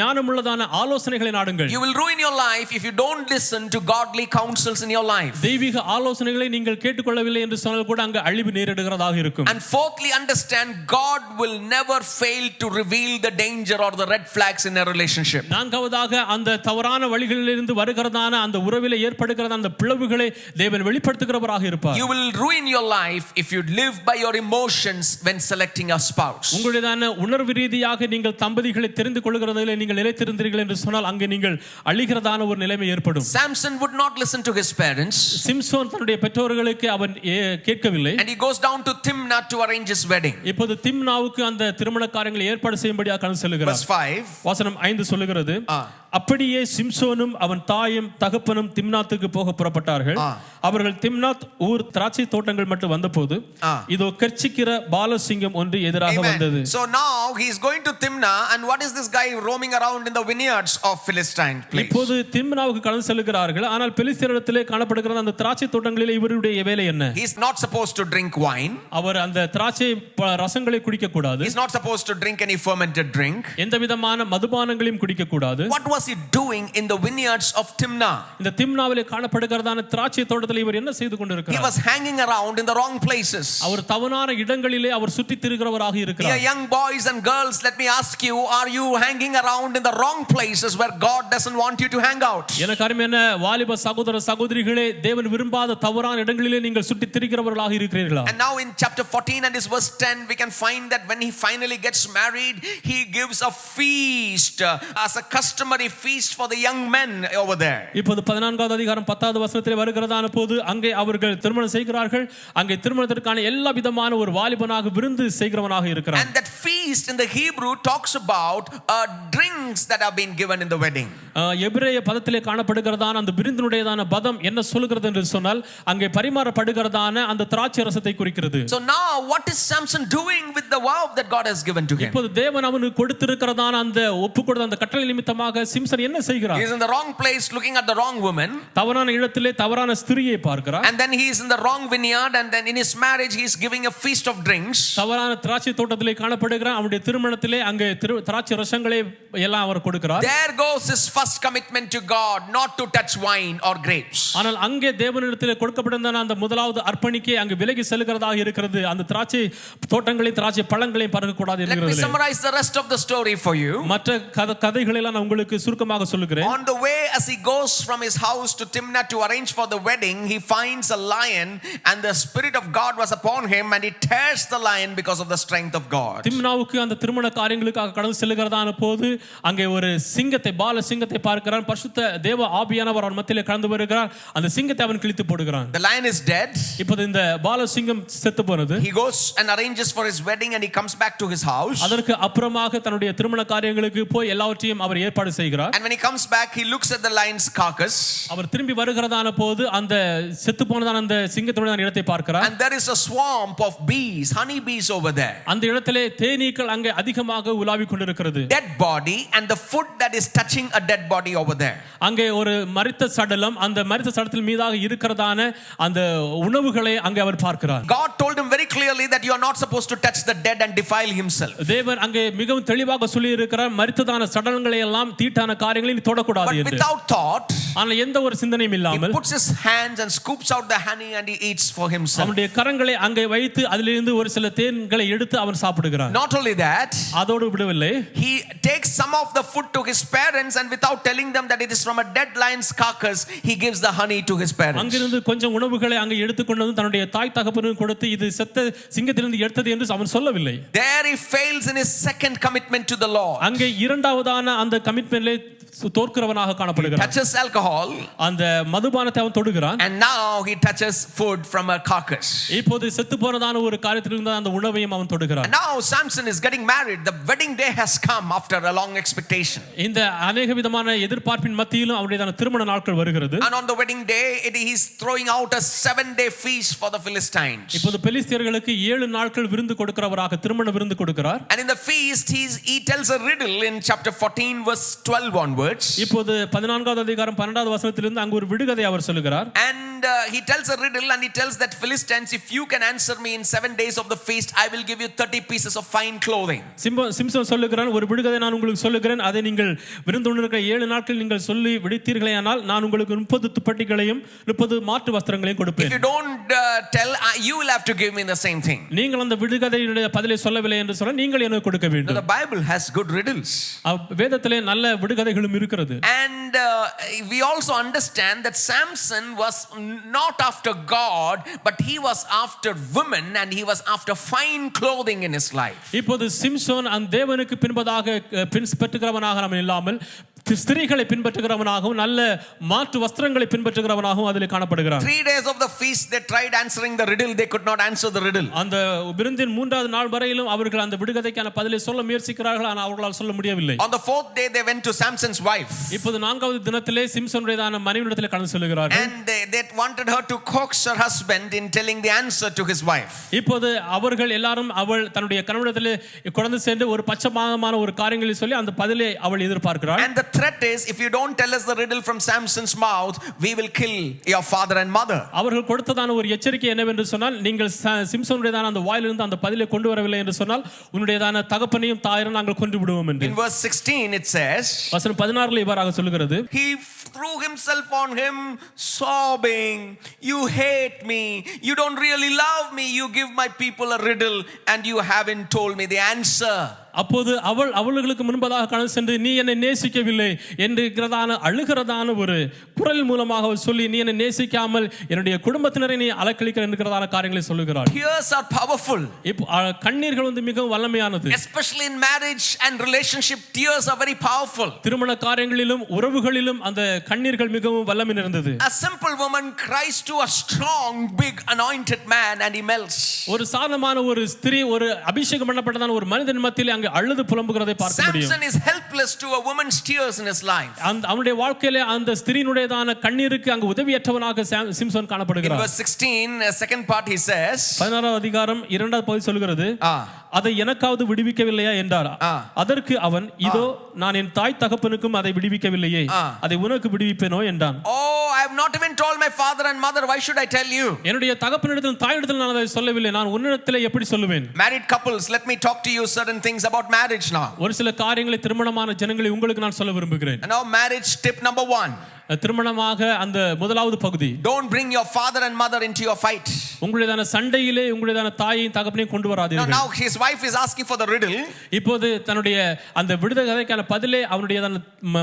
[SPEAKER 2] ஞானமுள்ளதான ஆலோசனைகளை நாடுங்கள்.
[SPEAKER 1] You will ruin your life if you don't listen to godly counsels in your life.
[SPEAKER 2] தெய்வீக ஆலோசனைகளை நீங்கள் கேட்டுக்கொள்ளவில்லை என்று சொன்னால் கூட அங்கே அழிவு நேரிடுகிறதாக இருக்கும்.
[SPEAKER 1] And fourthly, understand God will never fail to reveal the danger or the red flags in a relationship.
[SPEAKER 2] நான்காவதாக அந்த தவறான வழிகளிலிருந்து வருகிறதான அந்த உறவிலே ஏற்படுகிறதான அந்த பிளவுகளை தேவன் வெளிப்படுத்துகிறவராக இருப்பார்.
[SPEAKER 1] You will ruin your life if you live by your emotions when selecting a spouse.
[SPEAKER 2] உங்களுடையதான உணர்வு ரீதியாக நீங்கள் தம்பதிகளை தெரிந்து கொள்கிறதிலே நீங்கள் நிலைத்திருந்தீர்கள் என்று சொன்னால் அங்கே நீங்கள் அழிகிறதான ஒரு நிலைமை ஏற்படும்.
[SPEAKER 1] Samson would not listen to his parents.
[SPEAKER 2] Samson தன்னுடைய பெற்றோர்களுக்கு அவன் கேட்கவில்லை.
[SPEAKER 1] And he goes down to Timnah to arrange his wedding.
[SPEAKER 2] இப்போது திம்னாவுக்கு அந்த திருமண காரியங்களை ஏற்பாடு செய்யும்படியாக கடந்து செல்கிறார்.
[SPEAKER 1] Verse 5.
[SPEAKER 2] வசனம் 5 சொல்லுகிறது, அப்படியே சிம்சோனும் அவன் தாயும் தகப்பனும் திம்னாத்துக்கு போக புறப்பட்டார்கள். அவர்கள் திம்னாத் ஊர் திராட்சை தோட்டங்கள் மட்டும் வந்தபோது இதோ கர்ச்சிக்கிற பாலசிங்கம் ஒன்று எதிராக வந்தது.
[SPEAKER 1] So now he is going to Timnah and what is this guy roaming around in the vineyards of Philistine place?
[SPEAKER 2] இப்போது திம்னாவுக்கு கடந்து செல்கிறார்கள். ஆனால் பெலிஸ்தியரிடத்திலே காணப்படுகிற அந்த திராட்சை தோட்டங்களிலே இவருடைய வேலை என்ன?
[SPEAKER 1] He is not supposed to drink wine.
[SPEAKER 2] அவர் அந்த திராட்சை ரசங்களை குடிக்க கூடாது.
[SPEAKER 1] He is not supposed to drink any fermented drink.
[SPEAKER 2] எந்த விதமான மதுபானங்களையும் குடிக்க கூடாது.
[SPEAKER 1] What was he doing in the vineyards of Timnah?
[SPEAKER 2] இந்த திம்னாவிலே காணப்படுகிறதான திராட்சை தோட்டத்தில் இவர் என்ன செய்து கொண்டிருக்கிறார்?
[SPEAKER 1] He was hanging around in the wrong places.
[SPEAKER 2] அவர் தவறான இடங்களிலே அவர் சுற்றி திரிகிறவராக இருக்கிறார்.
[SPEAKER 1] Dear young boys and girls, let me ask you, are you hanging around in the wrong places where God doesn't want you to hang out?
[SPEAKER 2] எனக்கு அருமையான வாலிப சகோதர சகோதரிகளே, தேவன் விரும்பாத தவறான இடங்களிலே நீங்கள் சுற்றி திரிகிறவர்களாக இருக்கிறீர்களா?
[SPEAKER 1] And now in chapter 14 and verse 10 we can find that when he finally gets married, he gives a feast as a customary feast for the young men over there.
[SPEAKER 2] இப்போது 14வது அதிகாரம் 10வது வசனத்திலே வருகிறதான போது அங்கே அவர்கள் திருமணம் செய்கிறார்கள். அங்கே திருமணத்திற்கான எல்லா விதமான ஒரு வாலிபனாக விருந்து செய்கிறவனாக இருக்கிறார்.
[SPEAKER 1] And that feast in the Hebrew talks about drinks that have been given in the wedding.
[SPEAKER 2] எபிரேய பதத்திலே காணப்படுகிறதான அந்த விருந்தினுடையதான பதம் என்ன சொல்கிறது என்று சொன்னால் அங்கே பரிமாறப்படுகிறதான அந்த திராட்சை ரசத்தை குறிக்கிறது.
[SPEAKER 1] So now what is Samson doing with the vow that God has given to him?
[SPEAKER 2] இப்போது தேவன் அவனுக்கு கொடுத்திருக்கிறதான அந்த ஒப்புக்கொடுத்த அந்த கட்டளை நிமித்தமாக சிம்சன் என்ன செய்கிறார்?
[SPEAKER 1] He is in the wrong place looking at the wrong woman.
[SPEAKER 2] தவறான இடத்திலே தவறான ஸ்திரியை பார்க்கிறார்.
[SPEAKER 1] And then he is in the wrong vineyard and then in his marriage he is giving a feast of drinks.
[SPEAKER 2] தவறான திராட்சை தோட்டத்திலே காணப்படுகிறார். அவருடைய திருமணத்திலே அங்கே திராட்சை ரசங்களை எல்லாம் அவர் கொடுக்கிறார்.
[SPEAKER 1] There goes his first commitment to God, not to touch wine or grapes.
[SPEAKER 2] ஆனால் அங்கே தேவனிடத்திலே கொடுக்கப்பட்ட அந்த முதலாவது அர்ப்பணிக்கை அங்கே விலகி செல்கிறதாக இருக்கிறது. அந்த திராட்சை தோட்டங்களை திராட்சை பழங்களை பார்க்க கூடாது என்கிறது.
[SPEAKER 1] Let me summarize the rest of the story for you.
[SPEAKER 2] மற்ற கதைகளை எல்லாம் நான் உங்களுக்கு சுருக்கமாக சொல்லுகிறேன்.
[SPEAKER 1] On the way as he goes from his house to Timnah to arrange for the wedding, he finds a lion and the spirit of God was upon him and he tears the lion because of the strength of God.
[SPEAKER 2] திம்னாவுக்கு அந்த திருமண காரியங்களுக்காக கடந்து செல்கிறதான போது அங்கே ஒரு சிங்கத்தை பால சிங்கத்தை பார்க்கிறான். பரிசுத்த தேவ ஆவியானவர் அவன் மத்தியிலே கடந்து வருகிறார். அந்த சிங்கத்தை அவன் கிழித்து போடுகிறான்.
[SPEAKER 1] The lion is dead.
[SPEAKER 2] இப்போது இந்த பால சிங்கம் செத்து போனது.
[SPEAKER 1] He goes and arranges for his wedding and he comes back to his house.
[SPEAKER 2] அதற்கு அப்புறமாக தன்னுடைய திருமண காரியங்களுக்கு போய் எல்லாவற்றையும் அவர் ஏற்பாடு செய்கிறார். செய்கிறார்.
[SPEAKER 1] And when he comes back, he looks at the lion's carcass.
[SPEAKER 2] அவர் திரும்பி வருகிறதான போது அந்த செத்து போனதான அந்த சிங்கத்தினுடைய இடத்தை பார்க்கிறார்.
[SPEAKER 1] And there is a swarm of bees, honey bees over there.
[SPEAKER 2] அந்த இடத்திலே தேனீக்கள் அங்கே அதிகமாக உலாவிக் கொண்டிருக்கிறது.
[SPEAKER 1] Dead body and the foot that is touching a dead body over there.
[SPEAKER 2] அங்கே ஒரு மரித்த சடலம், அந்த மரித்த சடலத்தில் மீதாக இருக்கிறதான அந்த உணவுகளை அங்கே அவர் பார்க்கிறார்.
[SPEAKER 1] God told him very clearly that you are not supposed to touch the dead and defile himself.
[SPEAKER 2] தேவன் அங்கே மிகவும் தெளிவாக சொல்லி இருக்கிறார், மரித்ததான சடலங்களை எல்லாம் தீட்டான காரியங்களை நீ தொடக்கூடாது என்று.
[SPEAKER 1] But without thought,
[SPEAKER 2] ஆனால் எந்த ஒரு சிந்தனையும் இல்லாமல்
[SPEAKER 1] he puts his hands and scoops out the honey and he eats for himself.
[SPEAKER 2] அவனுடைய கரங்களை அங்கே வைத்து அதிலிருந்து ஒரு சில தேன்களை எடுத்து அவன் சாப்பிடுகிறான்.
[SPEAKER 1] Not only that,
[SPEAKER 2] அதோடு விடவில்லை,
[SPEAKER 1] he takes some of the food to his parents and without telling them that it is from a dead lion's carcass, he gives the honey to his parents.
[SPEAKER 2] அங்கிருந்து கொஞ்சம் உணவுகளை அங்கே எடுத்துக்கொண்டு வந்து தன்னுடைய தாய் தகப்பனுக்கு கொடுத்து இது செத்த சிங்கத்திலிருந்து எடுத்தது என்று அவன் சொல்லவில்லை.
[SPEAKER 1] There he fails in his second commitment to the Lord.
[SPEAKER 2] அங்கே இரண்டாவதான அந்த கமிட்மென்ட்ல தோற்கிறவனாக காணப்படுகிறான்.
[SPEAKER 1] Touches alcohol,
[SPEAKER 2] அந்த மதுபானத்தை அவன் தொடுகிறான்.
[SPEAKER 1] and now he touches food from a carcass.
[SPEAKER 2] இப்போது செத்து போனதான ஒரு காரியத்திலிருந்து அந்த உணவையும் அவன் தொடுகிறான்.
[SPEAKER 1] And now Samson is getting married. The wedding day has come after a long expectation.
[SPEAKER 2] இந்த अनेक விதமான எதிர்பார்ப்பின் மத்தியிலும் அவருடைய திருமண நாட்கள் வருகிறது.
[SPEAKER 1] And on the wedding day he's throwing out a 7-day feast for the Philistines.
[SPEAKER 2] இப்போது பெலிஸ்தியர்களுக்கு 7 நாட்கள் விருந்து கொடுக்கிறவராக திருமண விருந்து கொடுக்கிறார்.
[SPEAKER 1] And in the feast he tells a riddle in chapter 14 verse 12 onwards.
[SPEAKER 2] இப்போது 14வது அதிகாரம் 12வது வசனத்திலிருந்து அங்கு ஒரு விடுகதை அவர் சொல்லுகிறார்.
[SPEAKER 1] And he tells a riddle and he tells that Philistines, if you can answer me in 7 days of the feast, I will give you 30 pieces of fine clothing.
[SPEAKER 2] Simpson சொல்லுகிறான், ஒரு விடுகதை நான் உங்களுக்கு சொல்லுகிறேன், அதை நீங்கள் விருந்துண்ணுகிற 7 நாட்கள் நீங்கள் சொல்லி விடுத்தீர்களேயானால் நான் உங்களுக்கு 30 துப்பட்டிகளையும் 30 மாற்று வஸ்திரங்களையும் கொடுப்பேன்.
[SPEAKER 1] If you don't tell, you will have to give me the same thing.
[SPEAKER 2] நீங்கள் அந்த விடுகதையுடைய பதிலை சொல்லவில்லை என்று சொன்னால் நீங்கள் எனக்கு கொடுக்க வேண்டும்.
[SPEAKER 1] The Bible has good riddles.
[SPEAKER 2] வேதத்திலே நல்ல விடுகதைகளும் இருக்கிறது.
[SPEAKER 1] And we also understand that Samson was not after God, but he was after women and he was after fine clothing in his life.
[SPEAKER 2] இப்போது சிம்சோன் அந்த தேவனுக்கு பின்பதாக பின்பற்றுகிறவனாக நாம் இல்லாமல் ஸ்திரீகளை பின்பற்றுகிறவனாகவும் நல்ல மாற்று வஸ்திரங்களை பின்பற்றுகிறவனாகவும் அதிலே காணப்படுகிறான்.
[SPEAKER 1] 3 days of the feast they tried answering the riddle, they could not answer the riddle.
[SPEAKER 2] அந்த விருந்தின் 3வது நாள் வரையிலும் அவர்கள் அந்த விடுகதைக்கான பதிலை சொல்ல முயற்சிக்கிறார்கள், ஆனால் அவர்களால் சொல்ல முடியவில்லை.
[SPEAKER 1] On the 4th day they went to Samson's wife.
[SPEAKER 2] இப்போது 4வது தினத்திலே சிம்சோனுடையதான மனைவியிடத்திலே கடந்து செல்கிறார்கள்.
[SPEAKER 1] And they wanted her to coax her husband in telling the answer to his wife.
[SPEAKER 2] இப்போது அவர்கள் எல்லாரும் அவள் தன்னுடைய கணவனிடத்திலே கடந்து சென்று ஒரு பச்சைமான ஒரு காரியங்களை சொல்லி அந்த பதிலை அவள் எதிர்பார்க்கிறாள்.
[SPEAKER 1] And the threat is, if you don't tell us the riddle from Samson's mouth, we will kill your father and mother.
[SPEAKER 2] அவர்கள் கொடுத்ததான ஒரு எச்சரிக்கை என்னவென்று சொன்னால், நீங்கள் சிம்சோனுடையதான அந்த வாயிலிருந்து அந்த பதிலை கொண்டு வரவில்லை என்று சொன்னால் உன்னுடையதான தகப்பனையும் தாயரையும் நாங்கள் கொன்று விடுவோம் என்று.
[SPEAKER 1] In verse 16 it says,
[SPEAKER 2] வசனம் 16ல இவ்வாறாக சொல்கிறது,
[SPEAKER 1] he threw himself on him sobbing, you hate me, you don't really love me, you give my people a riddle and you haven't told me the answer.
[SPEAKER 2] அப்போது அவர்களுக்கு முன்பதாக கடந்து சென்று நீ என்னை நேசிக்கவில்லை என்கிறதான அழுகிறதான ஒரு குரல் மூலமாக சொல்லி நீ என்னை நேசிக்காமல் என்னுடைய குடும்பத்தினரை நீ அலக்களிக்கிற என்கிறதான காரியங்களை சொல்லுகிறார்.
[SPEAKER 1] Tears are powerful.
[SPEAKER 2] கண்ணீர்கள் மிகவும் வல்லமையானது.
[SPEAKER 1] Especially in marriage and relationship, tears are very powerful.
[SPEAKER 2] திருமண காரியங்களிலும் உறவுகளிலும் அந்த கண்ணீர்கள் மிகவும் வல்லமை நிறைந்தது.
[SPEAKER 1] A simple woman cries to a strong big anointed man and he melts.
[SPEAKER 2] ஒரு சாதாரணமான ஒரு ஸ்திரீ ஒரு அபிஷேகம் பண்ணப்பட்டதான ஒரு மனிதன் மத்தியிலே அங்கே அழுது புலம்புகிறதை பார்க்க முடியும்.
[SPEAKER 1] Samson is helpless to a woman's tears in his life.
[SPEAKER 2] அவனுடைய வாழ்க்கையிலே அந்த ஸ்திரீனுடையதான கண்ணீருக்கு அங்கு உதவியற்றவனாக சிம்சோன் காணப்படுகிறார்.
[SPEAKER 1] In verse 16 second part he says,
[SPEAKER 2] 16வது அதிகாரம் 2வது பகுதி சொல்கிறது, அதை எனக்காவது விடுவிக்கவில்லையா என்றார். அதற்கு அவன், இதோ நான் என் தாய் தகப்பனுக்கும் அதை விடுவிக்கவில்லையே, அதை உனக்கு விடுவிப்பேனோ என்றான்.
[SPEAKER 1] Oh, I have not even told my father and mother, why should I tell you?
[SPEAKER 2] என்னுடைய தகப்பனிடத்தில் தாயிடத்தில் நான் அதை சொல்லவில்லை, நான் உன்னிடத்திலே எப்படி சொல்லுவேன்?
[SPEAKER 1] Married couples, let me talk to you certain things about marriage now.
[SPEAKER 2] ஒரு சில காரியங்களை திருமணமான ஜனங்களை உங்களுக்கு நான் சொல்ல விரும்புகிறேன்.
[SPEAKER 1] And now marriage tip number 1.
[SPEAKER 2] திருமணமாக அந்த முதலாவது பகுதி,
[SPEAKER 1] don't bring your father and mother into your fight.
[SPEAKER 2] உங்களுடையதான சண்டையிலே உங்களுடையதான தாயையும் தகப்பனையும் கொண்டு வராதீர்கள்.
[SPEAKER 1] Now his wife is asking for the riddle.
[SPEAKER 2] இப்போது தன்னுடைய அந்த விடுகதைக்கான பதிலை அவனுடைய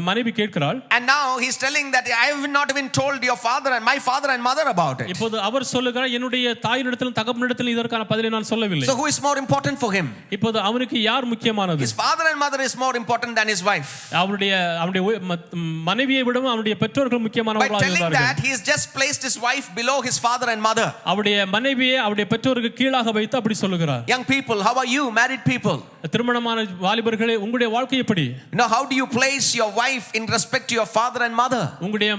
[SPEAKER 2] மனைவி கேட்கிறாள்.
[SPEAKER 1] And now he's telling that I have not even told your father and my father and mother about it.
[SPEAKER 2] இப்போது அவர் சொல்லுகிறார், என்னுடைய தாயினிடத்திலும் தகப்பனிடத்திலும் இதற்கான பதிலை நான் சொல்லவில்லை.
[SPEAKER 1] So who is more important for him?
[SPEAKER 2] இப்போது அவனுக்கு யார் முக்கியமானது?
[SPEAKER 1] His father and mother is more important than his wife.
[SPEAKER 2] அவனுடைய மனைவியை விடவும் அவனுடைய பெற்றோர்கள்
[SPEAKER 1] By
[SPEAKER 2] முக்கியமானவர்களாக
[SPEAKER 1] telling
[SPEAKER 2] இருந்தார்கள்.
[SPEAKER 1] that, he has just placed his wife below his father and mother.
[SPEAKER 2] அவருடைய மனைவியை அவருடைய பெற்றோருக்கு கீழாக வைத்து அப்படி சொல்லுகிறார்.
[SPEAKER 1] Young people, how are you? Married people.
[SPEAKER 2] திருமணமான வாலிபர்களே, உங்களுடைய வாழ்க்கை எப்படி?
[SPEAKER 1] How do you place your wife in respect to your father and mother?
[SPEAKER 2] உங்களுடைய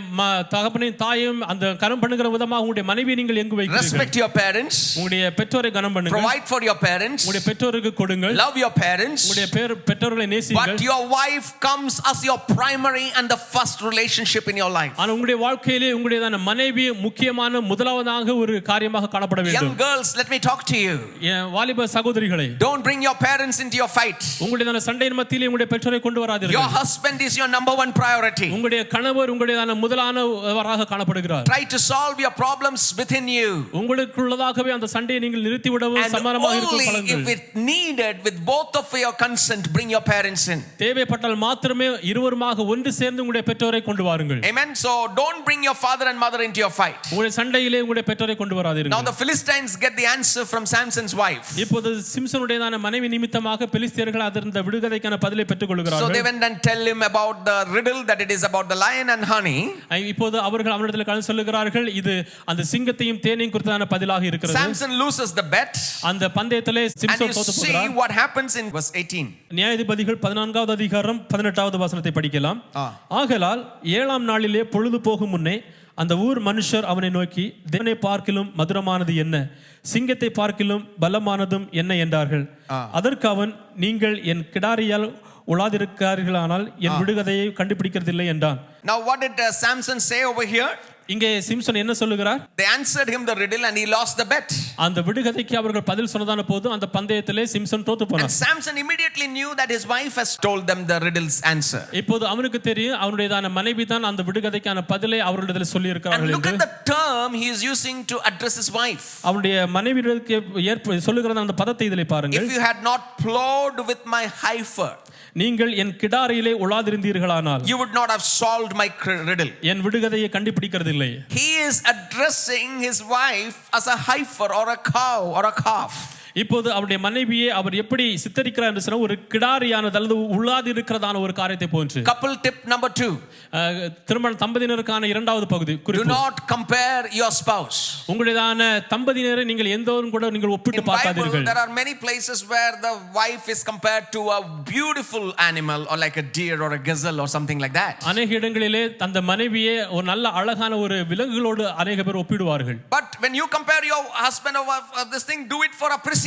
[SPEAKER 2] தகப்பனையும் தாயும் அந்த கனம் பண்ணுகிற விதமாக உங்களுடைய மனைவியை நீங்கள் எங்கு வைக்கிறீர்கள்?
[SPEAKER 1] Respect your parents.
[SPEAKER 2] உங்களுடைய பெற்றோரை கனம் பண்ணுங்கள்.
[SPEAKER 1] Provide for your parents.
[SPEAKER 2] உங்களுடைய பெற்றோருக்கு கொடுங்கள்.
[SPEAKER 1] Love your parents.
[SPEAKER 2] உங்களுடைய பெற்றோர்களை நேசியுங்கள்.
[SPEAKER 1] But your wife comes as your primary and the first relationship in your life.
[SPEAKER 2] ஆனா உங்களுடைய வாழ்க்கையிலே உங்களுடைய மனைவி முக்கியமான முதலாவதாக ஒரு காரியமாக காணப்பட வேண்டும்.
[SPEAKER 1] Young girls, let me talk to you.
[SPEAKER 2] வாலிப சகோதரிகளே,
[SPEAKER 1] don't bring your parents into your fight.
[SPEAKER 2] உங்களுடைய சண்டையின் மத்தியிலே உங்களுடைய பெற்றோரை கொண்டு வராதீர்கள்.
[SPEAKER 1] Your husband is your number one priority.
[SPEAKER 2] உங்களுடைய கணவர் உங்களுடைய முதலானவராக காணப்படுகிறார்.
[SPEAKER 1] Try to solve your problems within you.
[SPEAKER 2] உங்களுக்குள்ளதாகவே அந்த சண்டையை நீங்கள் நிறுத்தி விடவும் சமாதானமாக இருக்க பழகுங்கள்.
[SPEAKER 1] If it needed, with both of your consent, bring your parents in.
[SPEAKER 2] தேவைப்பட்டால் மாத்திரமே இருவருமாக ஒன்று சேர்ந்து உங்களுடைய பெற்றோரை கொண்டு வாருங்கள்.
[SPEAKER 1] Amen. So don't bring your father and mother into your fight.
[SPEAKER 2] உங்களுடைய சண்டையிலே உங்களுடைய பெற்றோரை கொண்டு வராதீர்கள்.
[SPEAKER 1] Now the Philistines get the answer from Samson's wife.
[SPEAKER 2] இப்போது சிம்சனுடையதான மனைவி நிமித்தமாக பெலிஸ்தியர்கள் அதிர்ந்த விடுகதைக்கான பதிலை பெற்றுக்கொள்கிறார்கள்.
[SPEAKER 1] So they went and tell him about the riddle, that it is about the lion and honey.
[SPEAKER 2] இப்போது அவர்கள் அவரிடத்தில் கலந்து சொல்லுகிறார்கள், இது அந்த சிங்கத்தையும் தேனையும் குறித்தான பதிலாக இருக்கிறது.
[SPEAKER 1] Samson loses the bet.
[SPEAKER 2] அந்த பந்தயத்திலே சிம்சன் தோத்து போகிறார்.
[SPEAKER 1] See what happens in verse 18.
[SPEAKER 2] நியாயாதிபதிகள் 14வது அதிகாரம் 18வது வசனத்தை படிக்கலாம். ஆகலால் 7ஆம் நாளிலே பொழுது போகும் முன்னே அந்த ஊர் மனுஷர் அவனை நோக்கி, தேவனை பார்க்கிலும் மதுரமானது என்ன, சிங்கத்தை பார்க்கிலும் பலமானதும் என்ன என்றார்கள். அதற்கு அவன், நீங்கள் என் கிடாரியால் உலாதிருக்கிறார்களானால் என் விடுகதையை கண்டுபிடிக்கிறதில்லை என்றான்.
[SPEAKER 1] Now what did Samson say over here?
[SPEAKER 2] இங்கே சிம்சன் என்ன சொல்லுகிறார்?
[SPEAKER 1] They answered him the riddle and he lost the bet.
[SPEAKER 2] அந்த விடுகதைக்கு அவர்கள் பதில் சொன்னதான போது அந்த பந்தயத்திலே சிம்சன் தோத்து போனார்.
[SPEAKER 1] And Samson immediately knew that his wife has told them the riddle's answer.
[SPEAKER 2] இப்போது அவனுக்கு தெரியும் அவனுடையதான மனைவி தான் அந்த விடுகதைக்கான பதிலை அவர்களிடத்தில் சொல்லி இருக்கிறார்கள்.
[SPEAKER 1] And look at the term he is using to address his wife.
[SPEAKER 2] அவனுடைய மனைவிக்கு சொல்லுகிற அந்த பதத்தை இதிலே பாருங்கள்.
[SPEAKER 1] If you had not plowed with my heifer,
[SPEAKER 2] நீங்கள் என் கிடாரியிலே உலாதிருந்தீர்களானால்,
[SPEAKER 1] you would not have solved my riddle.
[SPEAKER 2] N விடுகதையை கண்டுபிடிக்கிறதில்லை.
[SPEAKER 1] He is addressing his wife as a heifer or a cow or a calf.
[SPEAKER 2] இப்போது அவருடைய மனைவியை அவர் எப்படி சித்தரிக்கிறார் என்று சொன்னால், ஒரு கிடாரியானது அல்லது உலாதி இருக்கிறதான ஒரு காரியத்தை போன்று.
[SPEAKER 1] Couple tip number 2.
[SPEAKER 2] திருமண தம்பதியினருக்கான இரண்டாவது பகுதி.
[SPEAKER 1] Do not compare your spouse.
[SPEAKER 2] உங்களுடையதான தம்பதியினரை நீங்கள் எந்தோரும் கூட நீங்கள் ஒப்பிட்டு பார்க்காதீர்கள்.
[SPEAKER 1] There are many places where the wife is compared to a beautiful animal or like a deer or a gazelle or something like that.
[SPEAKER 2] அநேக இடங்களிலே அந்த மனைவியை ஒரு நல்ல அழகான ஒரு விலங்குகளோடு அநேக பேர் ஒப்பிடுவார்கள்.
[SPEAKER 1] But when you compare your husband or this thing, do it for appreciation.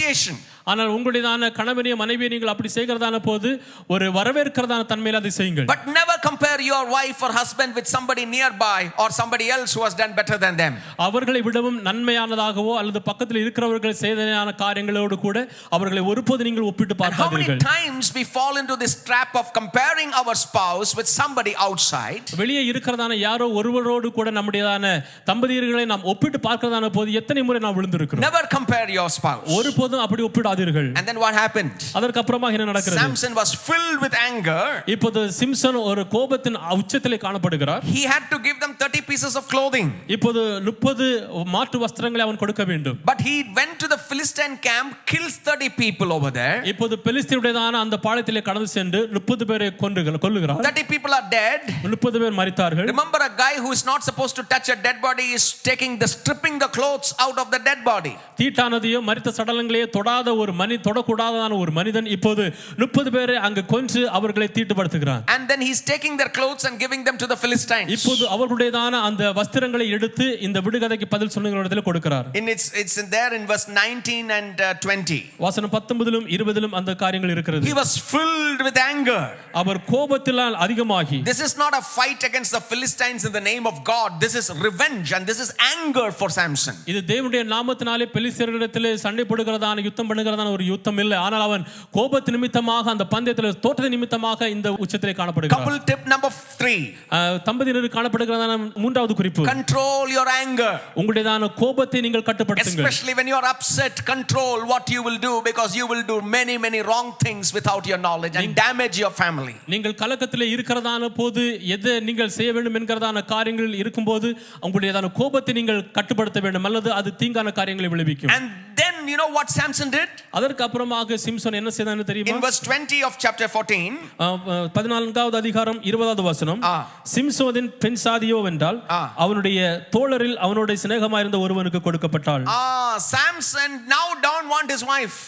[SPEAKER 2] ஆனால் உங்களுடையதான கணவனையும் மனைவியை நீங்கள் அப்படி செய்கிறதான போது ஒரு வரவேற்கிறதான தன்மையில் அதை செய்யுங்கள்.
[SPEAKER 1] But never compare your wife or husband with somebody nearby or somebody else who has done better than them.
[SPEAKER 2] அவர்களை விடவும் நன்மையானதாகவோ அல்லது பக்கத்தில் இருக்கிறவர்கள் செய்ததான காரியங்களோடு கூட அவர்களை ஒருபோது நீங்கள் ஒப்பிட்டு பார்க்காதீர்கள்.
[SPEAKER 1] How many times we fall into this trap of comparing our spouse with somebody outside?
[SPEAKER 2] வெளியே இருக்கிறதான யாரோ ஒருவரோடு கூட நம்முடையதான தம்பதியர்களை நாம் ஒப்பிட்டு பார்க்கிறதான போது எத்தனை முறை நாம் விழுந்திருக்கிறோம்.
[SPEAKER 1] Never compare your spouse.
[SPEAKER 2] ஒருபோதும் அப்படி ஒப்பிடாதீர்கள்.
[SPEAKER 1] And then what happened?
[SPEAKER 2] அதற்கு அப்புறமா என்ன நடக்கிறது?
[SPEAKER 1] Samson was filled with anger.
[SPEAKER 2] இப்போது சிம்சன் ஒரு கோபத்தின் உச்சத்திலே காணப்படுகிறார்.
[SPEAKER 1] He had to give them 30 pieces of clothing.
[SPEAKER 2] இப்போது 30 மாற்று வஸ்திரங்களை அவன் கொடுக்க வேண்டும்.
[SPEAKER 1] But he went to the Philistine camp, kills 30 people over there.
[SPEAKER 2] இப்போது பெலிஸ்தியருடையதான அந்த பாளையத்திலே கடந்து சென்று 30 பேரை கொல்லுகிறார்.
[SPEAKER 1] 30 people are dead.
[SPEAKER 2] 30 பேர் மரித்தார்கள்.
[SPEAKER 1] Remember, a guy who is not supposed to touch a dead body is stripping the clothes out of the dead body.
[SPEAKER 2] தீட்டானதையோ மரித்த சடலங்களையோ தொடாத ஒரு தொடக்கூடாததான ஒரு மனிதன் இப்போது 30 பேரை அங்கு கொன்று அவர்களை தீட்டுப்படுத்துகிறான்.
[SPEAKER 1] And then he's taking their clothes and giving them to the Philistines.
[SPEAKER 2] இப்போது அவர்களுடையதான அந்த வஸ்திரங்களை எடுத்து இந்த விடுகதைக்கு பதில் சொல்லுகிறவரிடத்தில் கொடுக்கிறார்.
[SPEAKER 1] It's in there in verse 19 and 20.
[SPEAKER 2] வசனம் 19லும் 20லும் அந்த காரியங்கள் இருக்கிறது.
[SPEAKER 1] He was filled with anger.
[SPEAKER 2] அவர் கோபத்தினால் அதிகமாகி.
[SPEAKER 1] This is not a fight against the Philistines in the name of God. This is revenge and this is anger for Samson.
[SPEAKER 2] இது தேவனுடைய நாமத்தினாலே பெலிஸ்தியரிடத்திலே சண்டை போடுகிறதான யுத்தம் பண்ணுகிறதான ஒரு யுத்தம் இல்லை. ஆனால் அவன் கோபத்து நிமித்தமாக அந்த பந்தயத்தில் தோற்றது நிமித்தமாக இந்த உச்சத்திலே காணப்படுகிறார்.
[SPEAKER 1] Couple tip number 3.
[SPEAKER 2] தம்பதியினருக்கு காணப்படுகிறதான மூன்றாவது குறிப்பு.
[SPEAKER 1] Control your anger.
[SPEAKER 2] உங்களுடையதான கோபத்தை நீங்கள் கட்டுப்படுத்துங்கள்.
[SPEAKER 1] Especially when you are upset, control what you will do, because you will do many wrong things without your knowledge and damage your family.
[SPEAKER 2] நீங்கள் கலக்கத்திலே இருக்கிறதான போது எதை நீங்கள் செய்ய வேண்டும் என்கிறதான காரியங்கள் இருக்கும்போது உங்களுடையதான கோபத்தை நீங்கள் கட்டுப்படுத்த வேண்டும், அல்லது அது தீங்கான காரியங்களை விளைவிக்கும்.
[SPEAKER 1] And then you know what Samson did?
[SPEAKER 2] அதற்கு அப்புறமாக சிம்சோன் என்ன செய்தான்னு தெரியுமா?
[SPEAKER 1] In verse 20 of chapter 14,
[SPEAKER 2] 14வது அதிகாரம் 20வது வசனம், சிம்சோனின் பெண் சாதியோ வென்றால் அவனுடைய தோழரில் அவனோட சிநேகமாயிருந்த ஒருவனுக்கு கொடுக்கப்பட்டாள்.
[SPEAKER 1] Samson now don't want his wife.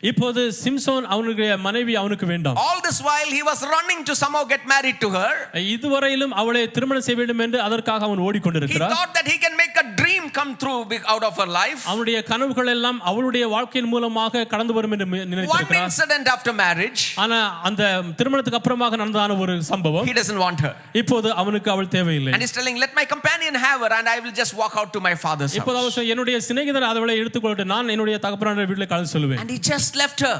[SPEAKER 2] இப்போது சிம்சோன் அவனுடைய மனைவி அவனுக்கு வேண்டாம்.
[SPEAKER 1] All this while he was running to somehow get married to her.
[SPEAKER 2] இதுவரையிலும் அவளை திருமணம் செய்ய வேண்டும் என்று அதற்காக அவன் ஓடிக்கொண்டிருக்கிறார்.
[SPEAKER 1] He thought that he can make a dream come true out of her life.
[SPEAKER 2] அவனுடைய கனவுகள் எல்லாம் அவளுடைய வாழ்க்கையின் மூலமாக கடந்து வரும் என்று நினைத்திருக்கிறார்.
[SPEAKER 1] One incident after marriage,
[SPEAKER 2] ஆனா அந்த திருமணத்துக்கு அப்புறமாக நடந்ததான ஒரு சம்பவம்,
[SPEAKER 1] he doesn't want her.
[SPEAKER 2] இப்போது அவனுக்கு அவள் தேவையில்லை.
[SPEAKER 1] And he's telling, let my companion have her and I will just walk out to my father's house.
[SPEAKER 2] இப்போது அவன் என்னுடைய சிநேகிதர் அவளை எடுத்துக்கொள்ளட்டும், நான் என்னுடைய தகப்பனாருடைய வீட்டில் கடந்து செல்வேன்.
[SPEAKER 1] And he just left her.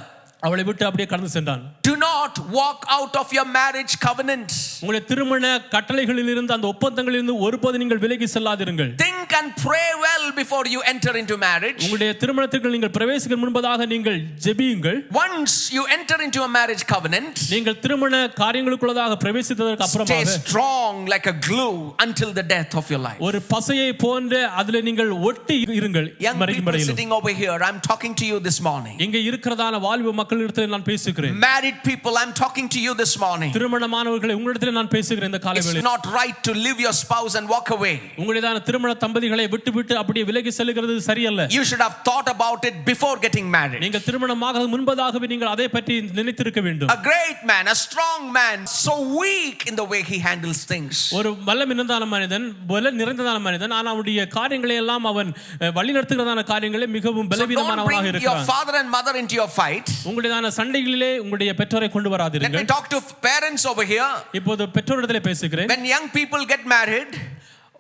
[SPEAKER 2] அவளை விட்டு அப்படியே கடந்து சென்றான்.
[SPEAKER 1] Do not walk out of your marriage covenant.
[SPEAKER 2] உங்களுடைய திருமண கட்டளைகளில் இருந்து அந்த ஒப்பந்தங்களில் இருந்து ஒருபோதும் நீங்கள் விலகி செல்லாதீர்கள்.
[SPEAKER 1] Think and pray well before you enter into marriage.
[SPEAKER 2] உங்களுடைய திருமணத்திற்கு நீங்கள் பிரவேசிக்க முன்பதாக நீங்கள் ஜெபியுங்கள்.
[SPEAKER 1] Once you enter into a marriage covenant,
[SPEAKER 2] நீங்கள் திருமண காரியங்களுக்குள்ளதாக பிரவேசித்ததற்கு அப்புறமாக
[SPEAKER 1] stay strong like a glue until the death of your life.
[SPEAKER 2] ஒரு பசையை போன்ற அதிலே நீங்கள் ஒட்டி இருங்கள்.
[SPEAKER 1] Young people sitting over here, I'm talking to you this morning.
[SPEAKER 2] இங்கே இருக்கிறதான வாலிப மக்களிடத்தில் நான் பேசுகிறேன்.
[SPEAKER 1] Married people, I'm talking to you this morning.
[SPEAKER 2] திருமணமானவர்களே உங்களிடத்தில் நான் பேசுகிறேன் இந்த காலை வேளையில்.
[SPEAKER 1] It's not right to leave your spouse and walk away.
[SPEAKER 2] உங்களுடையதான திருமண தம்பதிகளை விட்டு அப்படியே விலகி செல்கிறது சரியல்ல.
[SPEAKER 1] You should have thought about it before getting married.
[SPEAKER 2] நீங்கள் திருமணமாக முன்பதாகவே நீங்கள் அதை பற்றி நினைத்திருக்க வேண்டும்.
[SPEAKER 1] A great man, a strong man, so weak in the way he handles things.
[SPEAKER 2] ஒரு வல்லம் நிறைந்ததான மனிதன், பலம் நிறைந்ததான மனிதன், ஆனால் அவனுடைய காரியங்களை எல்லாம் அவன் வழிநடத்துகிறதான காரியங்களை மிகவும் பலவீனமானவனாக இருக்கிறான்.
[SPEAKER 1] Your father and mother into your fight.
[SPEAKER 2] உங்களுடையதான சண்டைகளிலே உங்களுடைய பெற்றோரை கொண்டு வராதீர்கள்.
[SPEAKER 1] Let me talk to parents over here.
[SPEAKER 2] இப்போது பெற்றோரிடத்திலே பேசுகிறேன்.
[SPEAKER 1] When young people get married,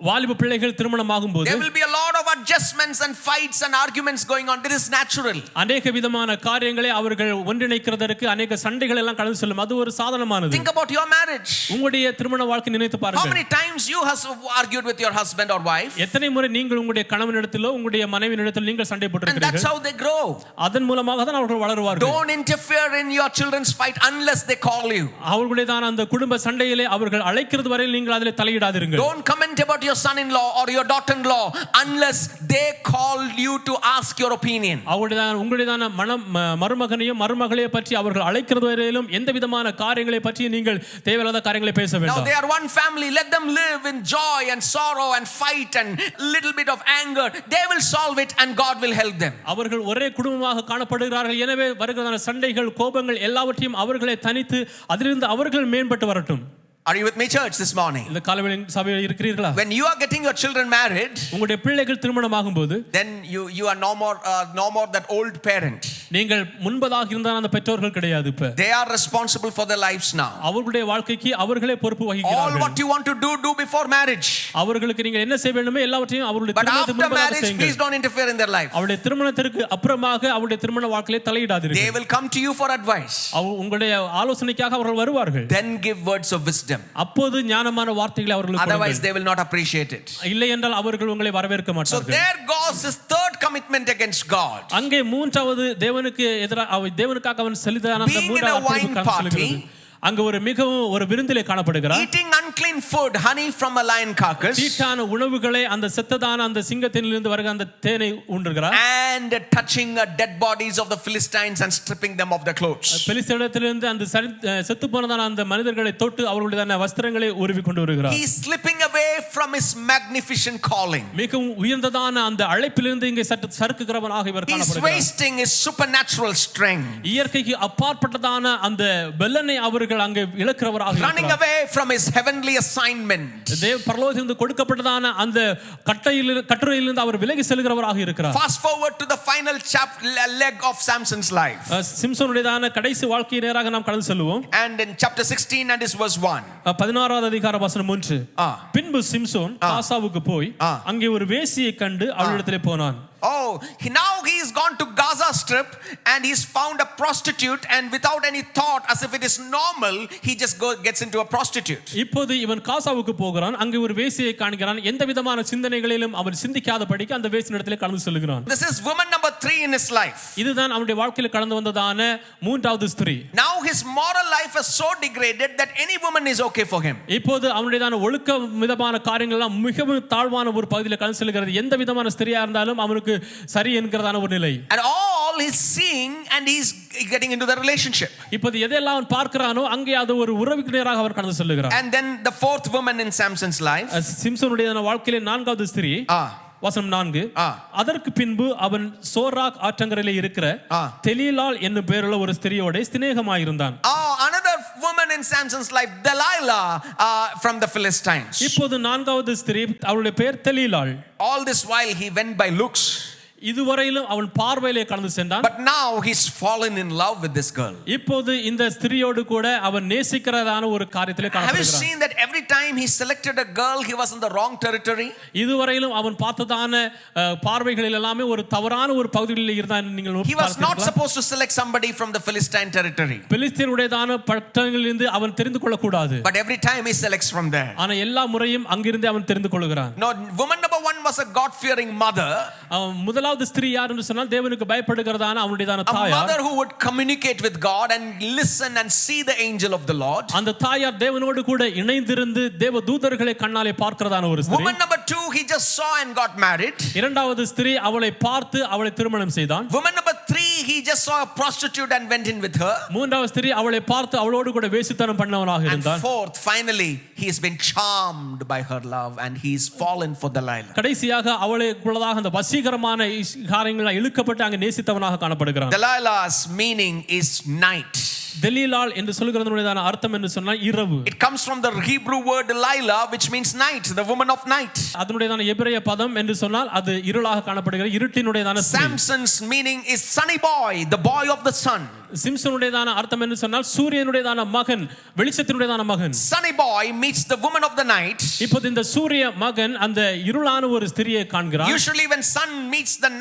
[SPEAKER 2] வாலிப பிள்ளைகள் திருமணமாகும் போது
[SPEAKER 1] there will be a lot of adjustments and fights and arguments going on. This is natural.
[SPEAKER 2] अनेक விதமான காரியங்களை அவர்கள் ஒன்றிணைக்கிறதற்கு अनेक சண்டைகள் எல்லாம் கடந்து செல்லும். அது ஒரு சாதாரணமானது.
[SPEAKER 1] Think about your marriage.
[SPEAKER 2] உங்களுடைய திருமண வாழ்க்கை நினைத்து பாருங்கள்.
[SPEAKER 1] How many times you have argued with your husband or wife?
[SPEAKER 2] எத்தனை முறை நீங்கள் உங்களுடைய கணவனிடத்திலோ உங்களுடைய மனைவியிடத்திலோ நீங்கள் சண்டை போட்டிருக்கிறீர்கள்.
[SPEAKER 1] And that's how they grow.
[SPEAKER 2] அதன் மூலமாக தான் அவர்கள் வளருவார்கள்.
[SPEAKER 1] Don't interfere in your children's fight unless they call you.
[SPEAKER 2] அவர்களுடையதான அந்த குடும்ப சண்டையிலே அவர்கள் அழைக்கிறது வரை நீங்கள் அதிலே தலையிடாதீர்கள்.
[SPEAKER 1] Don't comment about your son-in-law or your daughter-in-law unless they call you to ask your opinion.
[SPEAKER 2] உங்களுடையதான மருமகனையும் மருமகளையும் பற்றி அவர்கள் அழைக்கிறது வரையிலும் எந்த விதமான காரியங்களை பற்றி நீங்கள் தேவையில்லாத காரியங்களை பேச வேண்டாம்.
[SPEAKER 1] Now they are one family. Let them live in joy and sorrow and fight and little bit of anger. They will solve it and God will help them.
[SPEAKER 2] அவர்கள் ஒரே குடும்பமாக காணப்படுகிறார்கள். எனவே வருகிறதான சண்டைகள் கோபங்கள் எல்லாவற்றையும் அவர்களை தனித்து அதிலிருந்து அவர்கள் மேம்பட்டு வரட்டும்.
[SPEAKER 1] Are you with me, church, this morning?
[SPEAKER 2] இந்த காலைவேளை சபையில் இருக்கிறீர்களா?
[SPEAKER 1] When you are getting your children married,
[SPEAKER 2] உங்களுடைய பிள்ளைகள் திருமணமாகும் போது
[SPEAKER 1] then you are no more that old parent.
[SPEAKER 2] நீங்கள் முன்பதாக இருந்த அந்த பெற்றோர்கள் கிடையாது. இப்ப
[SPEAKER 1] they are responsible for their lives now.
[SPEAKER 2] அவர்களுடைய வாழ்க்கைக்கு அவர்களே பொறுப்பு வகிக்கிறார்கள்.
[SPEAKER 1] All what you want to do before marriage.
[SPEAKER 2] அவர்களுக்கு நீங்கள் என்ன செய்ய வேண்டுமோ எல்லாவற்றையும் அவர்களுடைய திருமணத்துக்கு முன்பதாக செய்யுங்கள்.
[SPEAKER 1] Please don't interfere in their life.
[SPEAKER 2] அவருடைய திருமணத்திற்கு அப்புறமாக அவருடைய திருமண வாழ்க்கையை தலையிடாதீர்கள்.
[SPEAKER 1] They will come to you for advice.
[SPEAKER 2] உங்களுடைய ஆலோசனைக்காக அவர்கள் வருவார்கள்.
[SPEAKER 1] Then give words of wisdom.
[SPEAKER 2] அப்போது ஞானமான வார்த்தைகளை அவர்களுக்கு கொடுங்கள்.
[SPEAKER 1] Otherwise they will not appreciate it.
[SPEAKER 2] இல்லை என்றால் அவர்கள் உங்களை வரவேற்க மாட்டார்கள்.
[SPEAKER 1] So there goes his third commitment against God.
[SPEAKER 2] அங்கே மூன்றாவது தேவனுக்கு எதிராக தேவனுக்காக அவன் செலுத்தின அந்த மூன்றாவது காரியத்தை அங்க ஒரு மிகவும் ஒரு விருந்திலே காணப்படுகிறார்.
[SPEAKER 1] Eating unclean food, honey from a lion carcass.
[SPEAKER 2] தீட்டான உணவுகளை அந்த செத்ததான அந்த சிங்கத்திலிருந்து வருகிற அந்த தேனை உண்ணுகிறார்.
[SPEAKER 1] And touching dead bodies of the Philistines and stripping them of their clothes.
[SPEAKER 2] பெலிஸ்தரிடத்திலிருந்து அந்த செத்து போனதான அந்த மனிதர்களை தொட்டு அவர்களுடைய வஸ்திரங்களை உருவி கொண்டு வருகிறார்.
[SPEAKER 1] He is slipping away from his magnificent calling.
[SPEAKER 2] மிகவும் உயர்ந்ததான அந்த அழைப்பிலிருந்து இங்கே சறுக்குகிறவனாக இவர் காணப்படுகிறார்.
[SPEAKER 1] He is wasting his supernatural strength.
[SPEAKER 2] இயற்கைக்கு அப்பாற்பட்டதான அந்த பெலனை அவர் அங்கே இழக்கிறவராக இருக்கிறார்.
[SPEAKER 1] Running away from his heavenly assignment.
[SPEAKER 2] தேவ பரலோகத்திலிருந்து கொடுக்கப்பட்டதான அந்த கட்டளையிலிருந்து அவர் விலகி செல்கிறவராக இருக்கிறார்.
[SPEAKER 1] Fast forward to the final leg of Samson's life.
[SPEAKER 2] சிம்சோனுடையதான கடைசி வாழ்க்கையை நேராக நாம் கடந்து செல்வோம்.
[SPEAKER 1] And in chapter 16 and his verse 1.
[SPEAKER 2] 16வது அதிகார வசனம் 1. பின்பு சிம்சோன் காசாவுக்கு போய் அங்கே ஒரு வேசியை கண்டு அவளிடத்திலே போனான்.
[SPEAKER 1] Oh, now he is gone to Gaza Strip and he's found a prostitute, and without any thought, as if it is normal, he just gets into a prostitute.
[SPEAKER 2] இப்போது இவன் காசாவுக்கு போகிறான். அங்கே ஒரு வேசியை காண்கிறான். எந்த விதமான சிந்தனைகளிலும் அவர் சிந்திக்காதபடிக்கு அந்த வேசியிடத்திலே கடந்து செல்கிறான்.
[SPEAKER 1] This is woman number 3 in his life.
[SPEAKER 2] இதுதான் அவனுடைய வாழ்க்கையில் கடந்து வந்ததான மூன்றாவது ஸ்திரீ.
[SPEAKER 1] Now his moral life is so degraded that any woman is okay for him.
[SPEAKER 2] இப்போது அவனுடையதான ஒழுக்க விதமான காரியங்கள் எல்லாம் மிகவும் தாழ்வான ஒரு பகுதியில் கடந்து செல்கிறது. எந்த விதமான ஸ்திரியா இருந்தாலும் அவனுக்கு அவருக்கு சரி என்கிறதான ஒரு நிலை.
[SPEAKER 1] And all he's seeing and he's getting into the relationship.
[SPEAKER 2] இப்போது எதெல்லாம் அவன் பார்க்கிறானோ அங்கே அது ஒரு உறவுக்கு நேராக அவர் கடந்து செல்கிறார்.
[SPEAKER 1] And then the fourth woman in Samson's life,
[SPEAKER 2] சிம்சோனுடைய வாழ்க்கையிலே நான்காவது ஸ்திரீ, வசனம் 4, அதற்கு பின்பு அவன் சோராக் ஆற்றங்கரையிலே இருக்கிற தெலீலாள் என்னும் பெயருள்ள ஒரு ஸ்திரியோட சிநேகமாயிருந்தான்.
[SPEAKER 1] Another woman in Samson's life, Delilah, from the Philistines.
[SPEAKER 2] இப்போது நான்காவது ஸ்திரீ, அவளுடைய பெயர் தெலீலாள்.
[SPEAKER 1] All this while he went by looks,
[SPEAKER 2] இதுவரையிலும் அவன் பார்வையிலே கடந்து சென்றான்.
[SPEAKER 1] but now he's fallen in love with this girl.
[SPEAKER 2] இப்போது இந்த ஸ்திரியோடு கூட அவன் நேசிக்கிறதான ஒரு காரியத்திலே
[SPEAKER 1] Have you
[SPEAKER 2] காணப்படுகிறான்.
[SPEAKER 1] seen that every time he selected a girl he was in the wrong territory?
[SPEAKER 2] இதுவரையிலும் அவன் பார்த்ததான பார்வைகளில் எல்லாமே ஒரு தவறான ஒரு பகுதியில் இருந்தான். நீங்கள்
[SPEAKER 1] He was not supposed to select somebody from the Philistine territory,
[SPEAKER 2] பெலிஸ்தியருடையதான பட்டணங்களிலிருந்து அவன் தெரிந்து கொள்ள கூடாது.
[SPEAKER 1] but every time he selects from there.
[SPEAKER 2] ஆனா எல்லா முறையும் அங்கிருந்து அவன் தெரிந்து கொள்கிறான்.
[SPEAKER 1] No, woman number 1 was a God fearing mother,
[SPEAKER 2] முதலாவது ஸ்திரீ யார் என்று சொன்னால் தேவனுக்கு பயப்படுகிறதான அவனுடையதான
[SPEAKER 1] a
[SPEAKER 2] தாயார்.
[SPEAKER 1] mother who would communicate with God and listen and see the angel of the Lord.
[SPEAKER 2] அந்த தாயார் தேவனோடு கூட இணைந்திருந்து தேவ தூதர்களை கண்ணாலே பார்க்கிறதான ஒரு ஸ்திரீ.
[SPEAKER 1] Woman number 2, he just saw and got married.
[SPEAKER 2] இரண்டாவது ஸ்திரீ அவளை பார்த்து அவளை திருமணம் செய்தான்.
[SPEAKER 1] Woman number 3, he just saw a prostitute and went in with her.
[SPEAKER 2] மூன்றாவது ஸ்திரீ அவளை பார்த்து அவளோடு கூட வேசித்தனம் பண்ணவனாக
[SPEAKER 1] And
[SPEAKER 2] இருந்தான்.
[SPEAKER 1] fourth, finally, he's been charmed by her love and he's fallen for Delilah.
[SPEAKER 2] கடைசியாக அவளுக்குள்ளதாக அந்த வசீகரமான காரியங்களை இழுக்கப்பட்டு அங்கே நேசித்தவனாக காணப்படுகிறான்.
[SPEAKER 1] Delilah's meaning is night.
[SPEAKER 2] தெலீலாள் என்று சொல்கிறதனுடையதான அர்த்தம் என்று சொன்னால் இரவு.
[SPEAKER 1] It comes from the Hebrew word Delilah, which means night, the woman of night.
[SPEAKER 2] அதனுடையதான எபிரேய பதம் என்று சொன்னால் அது இருளாக காணப்படுகிற இருட்டினுடையதான ஸ்திரீ.
[SPEAKER 1] Samson's meaning is sunny boy, the boy of the sun.
[SPEAKER 2] சிம்சனுடையதான அர்த்தம் என்று சொன்னால் சூரியனுடையதான மகன், வெளிச்சத்தினுடையதான மகன்.
[SPEAKER 1] Sunny boy meets the woman of the night.
[SPEAKER 2] இப்போது இந்த சூரிய மகன் அந்த இருளான ஒரு ஸ்திரியை காண்கிறான்.
[SPEAKER 1] Usually when sun meets the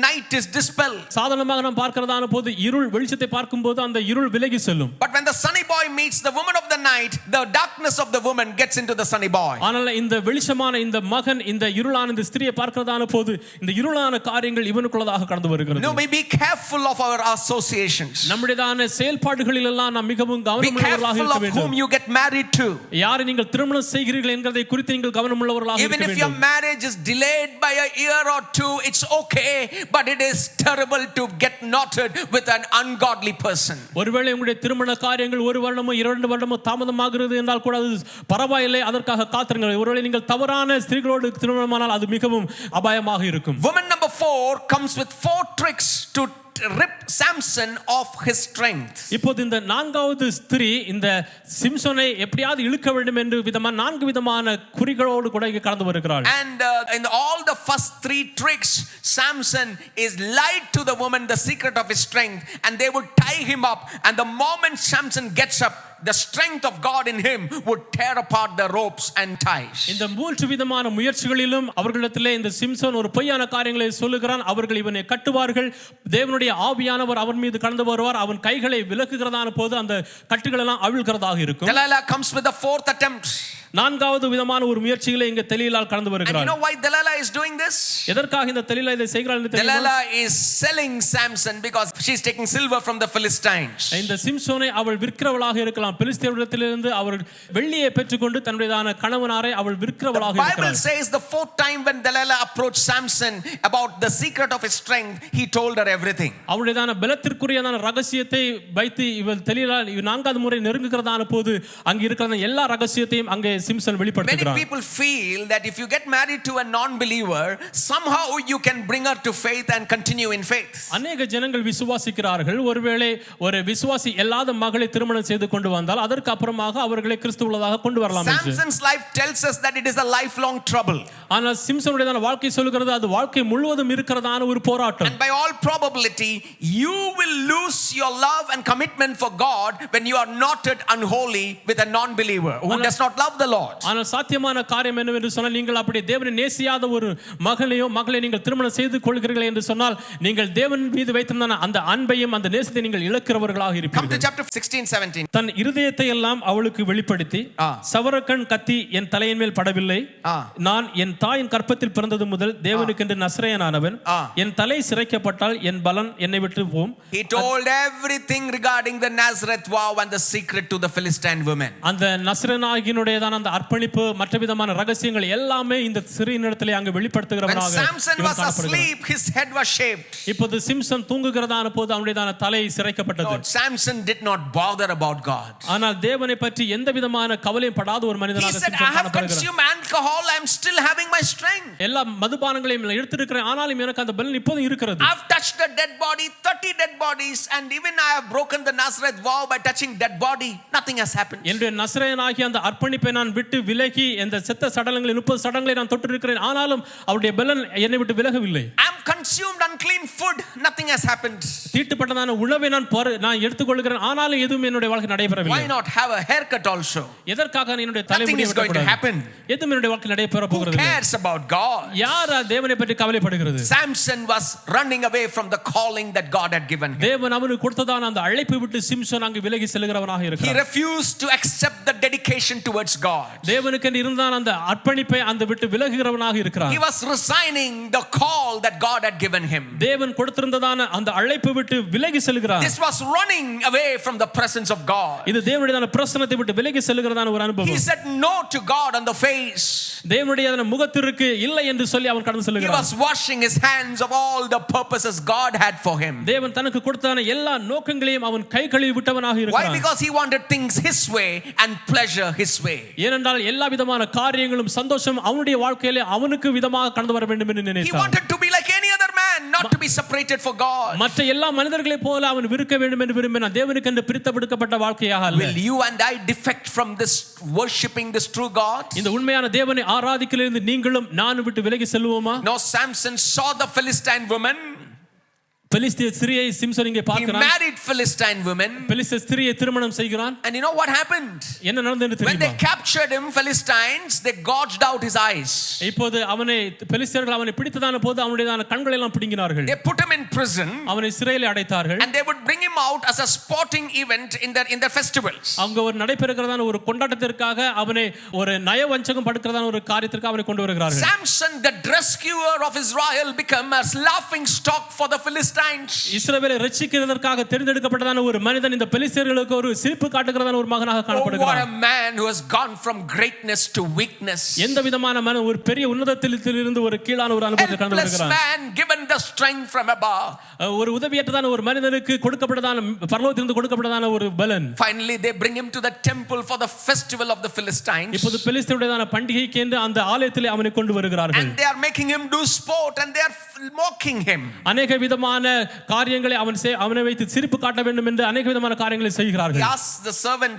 [SPEAKER 1] night is dispelled.
[SPEAKER 2] சாதாரணமாக நாம் பார்க்கிறதான போது இருள் வெளிச்சத்தை பார்க்கும்போது அந்த இருள் விலகி செல்லும்.
[SPEAKER 1] But when the sunny boy meets the woman of the night, the darkness of the woman gets into the sunny boy.
[SPEAKER 2] ஆனால் இந்த வெளிச்சமான இந்த மகன் இந்த இருளான இந்த ஸ்திரியை பார்க்கிறதான போது இந்த இருளான காரியங்கள் இவனுக்குள்ளதாக கடந்து வருகிறது.
[SPEAKER 1] No, be careful of our associations.
[SPEAKER 2] நம்முடையதான செயல்பாடுகளில் எல்லாம் நாம் மிகவும்
[SPEAKER 1] Be
[SPEAKER 2] கவனமுள்ளவர்களாக
[SPEAKER 1] careful
[SPEAKER 2] இருக்க
[SPEAKER 1] of
[SPEAKER 2] வேண்டும்.
[SPEAKER 1] whom you get married to.
[SPEAKER 2] யாரை நீங்கள் திருமணம் செய்கிறீர்கள் என்கிறதை குறித்து நீங்கள் கவனமுள்ளவர்களாக
[SPEAKER 1] Even
[SPEAKER 2] இருக்க
[SPEAKER 1] if your
[SPEAKER 2] வேண்டும்.
[SPEAKER 1] marriage is delayed by a year or two, it's okay, but it is terrible to get knotted with an ungodly person.
[SPEAKER 2] ஒருவேளை உங்களுடைய திருமண காரியங்கள் ஒரு வருடமோ 2 வருடமோ தாமதமாகிறது என்றால் கூட அது பரவாயில்லை, அதற்காக காத்திருங்கள். ஒருவேளை நீங்கள் தவறான ஸ்திரீகளோடு திருமணமானால் அது மிகவும் அபாயமாக இருக்கும்.
[SPEAKER 1] Woman number 4 comes with 4 tricks to rip Samson of his strength.
[SPEAKER 2] இப்போது இந்த நான்காவது ஸ்திரீ இந்த சிம்சோனை எப்படியாவது இழுக்க வேண்டும் என்று விதமான 4 விதமான குறிகளோடு கூட இங்கே கடந்து வருகிறாள்.
[SPEAKER 1] And in all the first 3 tricks, Samson is lied to the woman the secret of his strength, and they would tie him up, and the moment Samson gets up, the strength of God in him would tear apart the ropes and ties.
[SPEAKER 2] இந்த 3 விதமான முயற்சிகளிலும் அவர்களிடத்திலே இந்த சிம்சோன் ஒரு பொய்யான காரியங்களை சொல்லுகிறான். அவர்கள் இவனை கட்டுவார்கள், தேவனுடைய ஆவியானவர் அவன் மீது கடந்து வருவார், அவன் கைகளை விலக்குகிறதான போது அந்த கட்டுகள் எல்லாம் அவிழ்கிறதாக இருக்கும்.
[SPEAKER 1] Delilah comes with the 4th attempt.
[SPEAKER 2] நான்காவது விதமான ஒரு முயற்சிகளை இங்கே தெலீலாள் கடந்து
[SPEAKER 1] And
[SPEAKER 2] வருகிறாள்.
[SPEAKER 1] you know why Delilah is doing this?
[SPEAKER 2] எதற்காக இந்த தெலீலா இதை செய்கிறாள் என்று தெரியுமா?
[SPEAKER 1] Delilah is selling Samson because she's taking silver from the Philistines.
[SPEAKER 2] இந்த சிம்சோனை அவள் விற்கிறவளாக இருக்கலாம். பெலிஸ்தியரிடத்திலிருந்து அவர் வெள்ளியை பெற்றுக்கொண்டு தன்னுடைய கணவனாரை அவள் விற்கிறவளாக
[SPEAKER 1] The Bible
[SPEAKER 2] இருக்கிறாள்.
[SPEAKER 1] says the 4th time when Delilah approached Samson about the secret of his strength, he told her everything.
[SPEAKER 2] அவளுடையதான பலத்திற்குரியதான ரகசியத்தை வைத்து இவள் தெலீலாள் 4வது முறை நெருங்குகிறதான போது அங்கே இருக்கிற எல்லா ரகசியத்தையும் அங்கே Simpson
[SPEAKER 1] Many
[SPEAKER 2] வெளிப்படுத்துகிறான்.
[SPEAKER 1] people feel that if you get married to a non-believer, somehow you can bring her to faith and continue in faith.
[SPEAKER 2] அநேக ஜனங்கள் விசுவாசிக்கிறார்கள், ஒருவேளை ஒரு விசுவாசி இல்லாத மகளை திருமணம் செய்து கொண்டு வந்தால் அதற்கு அப்புறமாக அவர்களை கிறிஸ்துவுள்ளதாக கொண்டு வரலாம் என்று.
[SPEAKER 1] Samson's life tells us that it is a lifelong trouble.
[SPEAKER 2] ஆனால் சிம்சனுடையதான வாழ்க்கை சொல்கிறது அது வாழ்க்கை முழுவதும் இருக்கிறதான ஒரு போராட்டம்.
[SPEAKER 1] And by all probability, you will lose your love and commitment for God when you are knotted unholy with a non-believer who does not love the Lord.
[SPEAKER 2] ஆனால் சாத்தியமான காரியம் என்னவென்று சொன்னால் நீங்கள் அப்படி தேவனை நேசியாத ஒரு மகளையோ மகளை நீங்கள் திருமணம் செய்து கொள்கிறீர்கள் என்று சொன்னால் நீங்கள் தேவன் மீது வைத்திருந்த அந்த அன்பையும் அந்த நேசத்தை நீங்கள் இழக்கிறவர்களாக
[SPEAKER 1] Come to
[SPEAKER 2] இருப்பீர்கள்.
[SPEAKER 1] chapter 16-17.
[SPEAKER 2] தன் இருதயத்தை எல்லாம் அவளுக்கு வெளிப்படுத்தி சவரக்கண் கத்தி என் தலையின் மேல் படவில்லை, நான் என் தாயின் கற்பத்தில் பிறந்தது முதல் தேவனுக்கென்று நசரேயனானவன், என் தலை சிரைக்கப்பட்டால் என் பலன் என்னை விட்டு போம்.
[SPEAKER 1] He told everything regarding the Nazareth vow and the secret to the Philistine women.
[SPEAKER 2] அந்த நசரேயனாகினுடையதான அந்த அர்ப்பணிப்பு மற்ற விதமான ரகசியங்கள் எல்லாமே இந்த சிறியனிடத்திலே அங்கு
[SPEAKER 1] When
[SPEAKER 2] வெளிப்படுத்துகிறவனாக
[SPEAKER 1] Samson
[SPEAKER 2] இவன்
[SPEAKER 1] was
[SPEAKER 2] காணப்படுகிறான்.
[SPEAKER 1] asleep, his head was shaved.
[SPEAKER 2] இப்போது சிம்சன் தூங்குகிறதான போது அவனுடையதான தலை சிரைக்கப்பட்டது.
[SPEAKER 1] Lord, Samson did not bother about God.
[SPEAKER 2] ஆனால் தேவனை பற்றி எந்த விதமான கவலையும் படாத ஒரு
[SPEAKER 1] He
[SPEAKER 2] மனிதனாக
[SPEAKER 1] said,
[SPEAKER 2] Simpson
[SPEAKER 1] I have
[SPEAKER 2] காணப்படுகிறான்.
[SPEAKER 1] consumed alcohol, I am still having my strength.
[SPEAKER 2] எல்லா மதுபானங்களையும் எடுத்திருக்கிறேன், ஆனாலும் எனக்கு அந்த பலன் இப்போதும் இருக்கிறது.
[SPEAKER 1] I've touched a dead body, 30 dead bodies, and even I have broken the Nazareth vow by touching dead body. Nothing has happened.
[SPEAKER 2] என்னுடைய நசரேயனாகிய அந்த அர்ப்பணிப்பை நான் விட்டு விலகி இந்த செத்த சடலங்களை 30 சடலங்களை நான் தொட்டிருக்கிறேன், ஆனாலும் அவருடைய பலன் என்னை விட்டு விலகவில்லை.
[SPEAKER 1] I'm consumed unclean food, nothing has happened.
[SPEAKER 2] தீட்டுப்பட்டதான உணவை நான் எடுத்துக்கொள்கிறேன், ஆனாலும் எதுவும் என்னுடைய வாழ்க்கை நடைபெறவில்லை.
[SPEAKER 1] Why not have a haircut also?
[SPEAKER 2] எதற்காக என்னுடைய
[SPEAKER 1] Nothing
[SPEAKER 2] தலைமுடி
[SPEAKER 1] is going to happen.
[SPEAKER 2] எதுவும் என்னுடைய வாழ்க்கை நடைபெற
[SPEAKER 1] Who
[SPEAKER 2] போகிறது?
[SPEAKER 1] cares about God?
[SPEAKER 2] யார் தேவனை பற்றி கவலைப்படுகிறது?
[SPEAKER 1] Samson was running away from the calling that God had given him.
[SPEAKER 2] தேவன் அவனுக்கு கொடுத்ததான அந்த அழைப்பை விட்டு சிம்சன் அங்கு விலகி செல்கிறவனாக
[SPEAKER 1] He
[SPEAKER 2] இருக்கிறான்.
[SPEAKER 1] refused to accept the dedication towards God.
[SPEAKER 2] தேவனுக்கு இருந்தான அந்த அர்ப்பணிப்பை அந்த விட்டு விலகுகிறவனாக இருக்கிறான்.
[SPEAKER 1] He was resigning the call that God had given him.
[SPEAKER 2] தேவன் கொடுத்திருந்ததான அந்த அழைப்பை விட்டு விலகி செல்கிறான்.
[SPEAKER 1] This was running away from the presence of God.
[SPEAKER 2] இது தேவனுடைய பிரசன்னத்தை விட்டு விலகி செல்கிறதான ஒரு
[SPEAKER 1] He
[SPEAKER 2] அனுபவம்.
[SPEAKER 1] said no to God on the face.
[SPEAKER 2] தேவனுடைய முகத்திற்கு இல்லை என்று சொல்லி அவன் கடந்து
[SPEAKER 1] He
[SPEAKER 2] செல்கிறான்.
[SPEAKER 1] was washing his hands of all the purposes God had for him.
[SPEAKER 2] தேவன் தனக்கு கொடுத்ததான எல்லா நோக்கங்களையும் அவன் கை கழுவி விட்டவனாக
[SPEAKER 1] Why?
[SPEAKER 2] இருக்கிறான்.
[SPEAKER 1] Because he wanted things his way and pleasure his way.
[SPEAKER 2] ஏனென்றால் எல்லா விதமான காரியங்களும் சந்தோஷம் அவனுடைய வாழ்க்கையிலே அவனுக்கு விதமாக கடந்து வர வேண்டும் என்று
[SPEAKER 1] He
[SPEAKER 2] நினைத்தான்.
[SPEAKER 1] wanted to be like any other man, not to be separated for God.
[SPEAKER 2] மற்ற எல்லா மனிதர்களைப் போல அவன் விருக்க வேண்டும் என்று விரும்பினான். தேவனுக்கு என்று பிரித்தெடுக்கப்பட்ட வாழ்க்கையாக அல்ல.
[SPEAKER 1] Will you and I defect from this worshiping this true God?
[SPEAKER 2] இந்த உண்மையான தேவனை ஆராதிக்கலிருந்து நீங்களும் நானும் விட்டு விலகி செல்வோமா?
[SPEAKER 1] No, Samson saw the Philistine woman.
[SPEAKER 2] பெலிஸ்திய ஸ்திரியை சிம்சன் இங்கே
[SPEAKER 1] He
[SPEAKER 2] பார்க்கிறான்.
[SPEAKER 1] married Philistine women.
[SPEAKER 2] பெலிஸ்திய ஸ்திரியை திருமணம் செய்கிறான்.
[SPEAKER 1] And you know what happened?
[SPEAKER 2] என்ன நடந்தது
[SPEAKER 1] When they
[SPEAKER 2] தெரியுமா?
[SPEAKER 1] captured him, Philistines, they gouged out his eyes.
[SPEAKER 2] இப்போது அவனை பெலிஸ்தியர்கள் அவனை பிடித்ததான போது அவனுடைய கண்களை எல்லாம் பிடுங்கினார்கள்.
[SPEAKER 1] They put him in prison.
[SPEAKER 2] அவனை சிறையில் அடைத்தார்கள்.
[SPEAKER 1] And they would bring him out as a sporting event in their festivals.
[SPEAKER 2] அங்க ஒரு நடைபெறுகிறதான ஒரு கொண்டாட்டத்திற்காக அவனை ஒரு நயவஞ்சகம் படுக்கிறதான ஒரு காரியத்திற்கு அவனை கொண்டு வருகிறார்கள்.
[SPEAKER 1] Samson, the rescuer of Israel, became a laughing stock for the Philistines.
[SPEAKER 2] இஸ்ரவேலை ரட்சிக்கிறதற்காக தேர்ந்தெடுக்கப்பட்டதான ஒரு மனிதன் இந்த பெலிஸ்தியர்களுக்கு ஒரு சிரிப்பு காட்டுகிறதான ஒரு மகனாக
[SPEAKER 1] Oh, what
[SPEAKER 2] காணப்படுகிறான்.
[SPEAKER 1] a man who has gone from greatness to weakness.
[SPEAKER 2] எந்த விதமான மனிதன் ஒரு பெரிய உன்னதத்திலிருந்து ஒரு கீழான ஒரு அனுபவத்தை கடந்து
[SPEAKER 1] Helpless
[SPEAKER 2] வருகிறான்.
[SPEAKER 1] man given the strength from above.
[SPEAKER 2] ஒரு உதவியற்றதான ஒரு மனிதனுக்கு கொடுக்கப்பட்டதான பரலோகத்திலிருந்து கொடுக்கப்பட்டதான ஒரு பலன்.
[SPEAKER 1] Finally they bring him to the temple for the festival of the Philistines.
[SPEAKER 2] இப்போது பெலிஸ்தியருடையதான பண்டிகைக்கு என்று அந்த ஆலயத்திலே அவனை கொண்டு வருகிறார்கள்.
[SPEAKER 1] And they are making him do sport and they are mocking him.
[SPEAKER 2] அநேக விதமான காரியங்களை அவனை வைத்து சிரிப்பு காட்ட வேண்டும் என்று அநேக விதமான காரியங்களை
[SPEAKER 1] He
[SPEAKER 2] செய்கிறார்கள்.
[SPEAKER 1] asks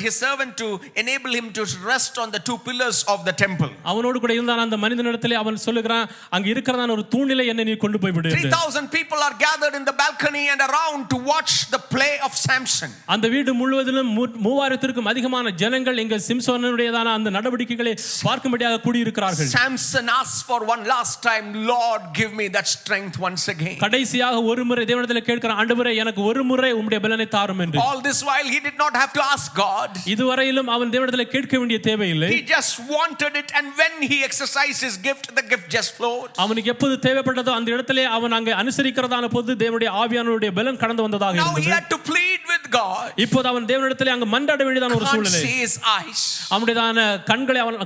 [SPEAKER 1] his servant to enable him to rest on the two pillars of the temple.
[SPEAKER 2] அவனோடு கூட இருந்தான அந்த மனிதனிடத்திலே அவன் சொல்லுகிறான், அங்க இருக்கிறதான ஒரு தூணிலே என்னை நீ கொண்டு போய் விடு.
[SPEAKER 1] 3,000 people are gathered in the balcony and around to watch the play of Samson.
[SPEAKER 2] அந்த வீடு முழுவதிலும் 3000க்கும் அதிகமான ஜனங்கள் இங்க சிம்சோனுடையதான அந்த நடவடிக்கைகளை பார்க்கும்படியாக கூடியிருக்கிறார்கள்.
[SPEAKER 1] Samson asks for one last time, Lord, give me that strength once again.
[SPEAKER 2] கடைசியாக ஒரு முறை தேவனிடத்தில் கேட்கிறான், ஆண்டவரே எனக்கு ஒரு முறை உம்முடைய பலனை தாரும் என்று.
[SPEAKER 1] All this while he did not have to ask God.
[SPEAKER 2] இதுவரையிலும் அவன் தேவனிடத்தில் கேட்க வேண்டிய தேவையில்லை.
[SPEAKER 1] He just wanted it, and when he exercised his gift, the gift just flowed.
[SPEAKER 2] அவனுக்கு எப்போது தேவைப்பட்டதோ அந்த இடத்திலே அவன் அங்கே அனுசரிக்கிறதான போது தேவனுடைய ஆவியானவருடைய பலன் கடந்து வந்ததாக
[SPEAKER 1] Now he
[SPEAKER 2] இருந்தது.
[SPEAKER 1] had to plead with God.
[SPEAKER 2] இப்போது அவன் தேவனிடத்திலே அங்கு மன்றாட வேண்டியதான ஒரு
[SPEAKER 1] Can't
[SPEAKER 2] சூழ்நிலை.
[SPEAKER 1] see his eyes.
[SPEAKER 2] அவனுடையதான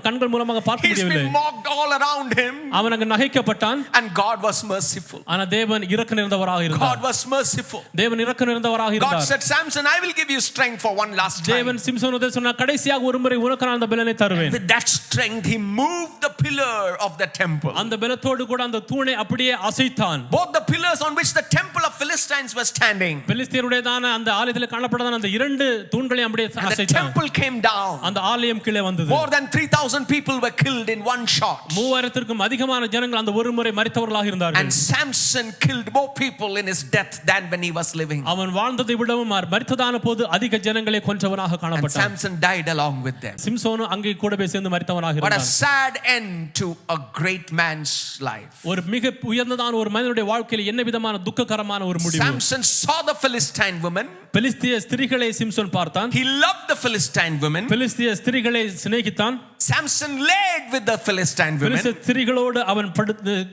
[SPEAKER 2] கண்கள் மூலமாக பார்க்க
[SPEAKER 1] He's
[SPEAKER 2] முடியவில்லை.
[SPEAKER 1] been mocked all around him.
[SPEAKER 2] அவன் அங்கு நகைக்கப்பட்டான்.
[SPEAKER 1] And God was merciful.
[SPEAKER 2] ஆனா தேவன் இரக்க நிறைந்தவராக
[SPEAKER 1] God
[SPEAKER 2] இருந்தார்.
[SPEAKER 1] was merciful.
[SPEAKER 2] தேவன் இரக்க நிறைந்தவராக
[SPEAKER 1] God
[SPEAKER 2] இருந்தார்.
[SPEAKER 1] said, Samson, I will give you strength for one last time.
[SPEAKER 2] தேவன் சிம்சோனுக்கு சொன்னார், கடைசியாக ஒரு முறை உனக்கு நான் அந்த பலனை தருவேன்.
[SPEAKER 1] With that strength, he moved the pillar of the temple.
[SPEAKER 2] அந்த பலத்தோடு கூட அந்த தூணை அப்படியே அசைத்தான்.
[SPEAKER 1] Both the pillars on which the temple of Philistines was standing.
[SPEAKER 2] பெலிஸ்தியருடையதான அந்த ஆலயத்தில் காணப்பட்டதான அந்த இரண்டு தூண்களையும் அப்படியே
[SPEAKER 1] And the
[SPEAKER 2] அசைத்தான்.
[SPEAKER 1] temple came down.
[SPEAKER 2] அந்த ஆலயம் கீழே வந்தது.
[SPEAKER 1] More than 3,000 people were killed in one shot.
[SPEAKER 2] 3000க்கும் அதிகமான ஜனங்கள் அந்த ஒரு முறை மரித்தவர்களாக இருந்தார்கள்.
[SPEAKER 1] And Samson killed more people in his death than when he was living.
[SPEAKER 2] அவன் வாழ்ந்ததை விடவும் மரித்ததான போது அதிக ஜனங்களை கொன்றவனாக
[SPEAKER 1] And
[SPEAKER 2] காணப்பட்டான்.
[SPEAKER 1] Samson died along with them.
[SPEAKER 2] சிம்சோனும் அங்கே கூடவே சேர்ந்து மரித்தவனாக
[SPEAKER 1] What a
[SPEAKER 2] இருந்தான்.
[SPEAKER 1] sad end to a great man's life.
[SPEAKER 2] ஒரு மிக உயர்ந்ததான ஒரு மனிதனுடைய வாழ்க்கையில் என்ன விதமான துக்ககரமான ஒரு முடிவு.
[SPEAKER 1] Samson saw the Philistine woman.
[SPEAKER 2] பெலிஸ்திய ஸ்திரீகளை சிம்சோன் பார்த்தான்.
[SPEAKER 1] He loved the Philistine woman.
[SPEAKER 2] பெலிஸ்திய ஸ்திரீகளை சிநேகித்தான்.
[SPEAKER 1] Samson laid with the Philistine women.
[SPEAKER 2] பெலிஸ்திய ஸ்திரீகளோடு அவன்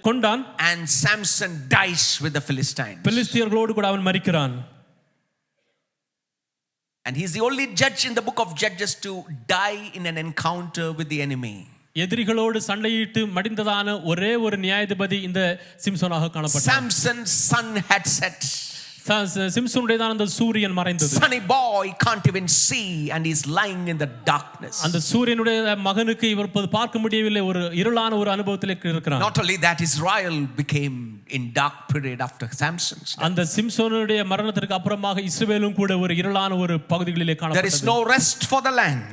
[SPEAKER 2] கொண்டான்.
[SPEAKER 1] And Samson dies with the Philistines.
[SPEAKER 2] பெலிஸ்தியர்களோடு கூட அவன் மரிக்கிறான்.
[SPEAKER 1] And he's the only judge in the book of Judges to die in an encounter with the enemy.
[SPEAKER 2] எதிரிகளோடு சண்டையிட்டு மடிந்ததான ஒரே ஒரு நியாயாதிபதி இந்த சிம்சோனாக காணப்பட்டார்.
[SPEAKER 1] Samson's sun had set.
[SPEAKER 2] சிம்சோனுடையதான அந்த சூரியன் மறைந்தது.
[SPEAKER 1] Sunny boy can't even see and he's lying in the darkness.
[SPEAKER 2] அந்த சூரியனுடைய மகனுக்கு இவர் பார்க்க முடியவில்லை, ஒரு இருளான ஒரு அனுபவத்திலே இருக்கிறார்.
[SPEAKER 1] Not only that, Israel became in dark period after Samson's death.
[SPEAKER 2] அந்த சிம்சோனுடைய மரணத்திற்கு அப்புறமாக இஸ்ரவேலும் கூட ஒரு இருளான ஒரு பகுதிகளிலே காணப்பட்டது.
[SPEAKER 1] There is no rest for the land.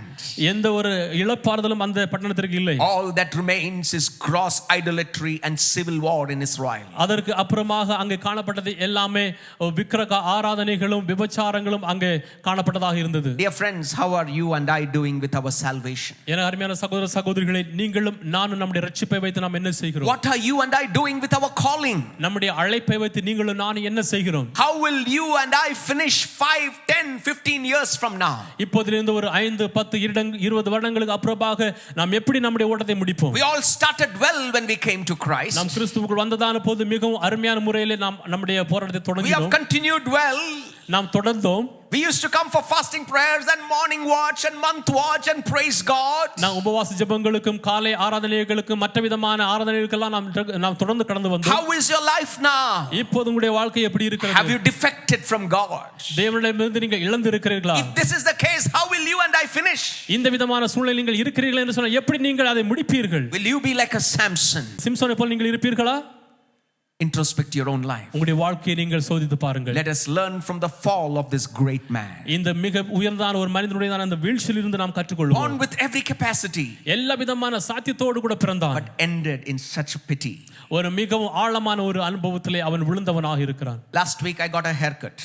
[SPEAKER 2] எந்த ஒரு இளப்பாறுதலும் அந்த பட்டணத்திற்கு இல்லை.
[SPEAKER 1] All that remains is gross idolatry and civil war in Israel.
[SPEAKER 2] அதற்கு அப்புறமாக அங்கே காணப்பட்டது எல்லாமே விக்கிரக ஆராதனைகளும் விபச்சாரங்களும் அங்கே காணப்பட்டதாக இருந்தது.
[SPEAKER 1] Dear friends, how are you and I doing with our salvation?
[SPEAKER 2] என அருமையான சகோதர சகோதரிகளே, நீங்களும் நானும் நம்முடைய ரட்சிப்பை வைத்து நாம் என்ன செய்கிறோம்?
[SPEAKER 1] What are you and I doing with our calling?
[SPEAKER 2] நம்முடைய அழைப்பை வைத்து நீங்களும் நானும் என்ன செய்கிறோம்?
[SPEAKER 1] How will you and I finish 5, 10, 15 years from now?
[SPEAKER 2] இப்போதிலிருந்து ஒரு 5, 10, 20 வருடங்களுக்கு அப்புறமாக நாம் எப்படி நம்முடைய ஓட்டத்தை முடிப்போம்?
[SPEAKER 1] We all started well when we came to Christ.
[SPEAKER 2] நாம் கிறிஸ்துவுக்குள் வந்ததான போது மிகவும் அருமையான முறையிலே நாம் நம்முடைய போராட்டத்தை
[SPEAKER 1] We
[SPEAKER 2] தொடங்கினோம்.
[SPEAKER 1] have continued well.
[SPEAKER 2] நாம் தொடர்ந்தோம்.
[SPEAKER 1] We used to come for fasting prayers and morning watch and month watch and praise God.
[SPEAKER 2] நாம் உபவாச ஜெபங்களுக்கும் காலை ஆராதனைகளுக்கும் மற்ற விதமான ஆராதனைகளுக்கெல்லாம் நாம் தொடர்ந்து கடந்து வந்தோம்.
[SPEAKER 1] How is your life now?
[SPEAKER 2] இப்போது உங்களுடைய வாழ்க்கை எப்படி இருக்கிறது?
[SPEAKER 1] Have you defected from God?
[SPEAKER 2] தேவனிடமிருந்து நீங்கள் இழந்து இருக்கிறீர்களா?
[SPEAKER 1] If this is the case, how will you and I finish?
[SPEAKER 2] இந்த விதமான சூழ்நிலையில் நீங்கள் இருக்கிறீர்கள் என்று சொன்னால் எப்படி நீங்கள் அதை முடிப்பீர்கள்?
[SPEAKER 1] Will you be like a Samson?
[SPEAKER 2] சிம்சோனை போல நீங்கள் இருப்பீர்களா?
[SPEAKER 1] Introspect your own life.
[SPEAKER 2] உங்களுடைய வாழ்க்கையை நீங்கள் சோதித்து பாருங்கள்.
[SPEAKER 1] Let us learn from the fall of this great man.
[SPEAKER 2] இந்த மிக உயர்ந்தான ஒரு மனிதனுடைய அந்த வீழ்ச்சியிலிருந்து நாம் கற்றுக்கொள்வோம்.
[SPEAKER 1] Born with every capacity,
[SPEAKER 2] எல்லா விதமான சாத்தியத்தோடு கூட பிறந்தான்.
[SPEAKER 1] but ended in such pity.
[SPEAKER 2] ஒரு மிகவும் ஆழமான ஒரு அனுபவத்திலே அவன் விழுந்தவனாக இருக்கிறான்.
[SPEAKER 1] Last week I got a haircut.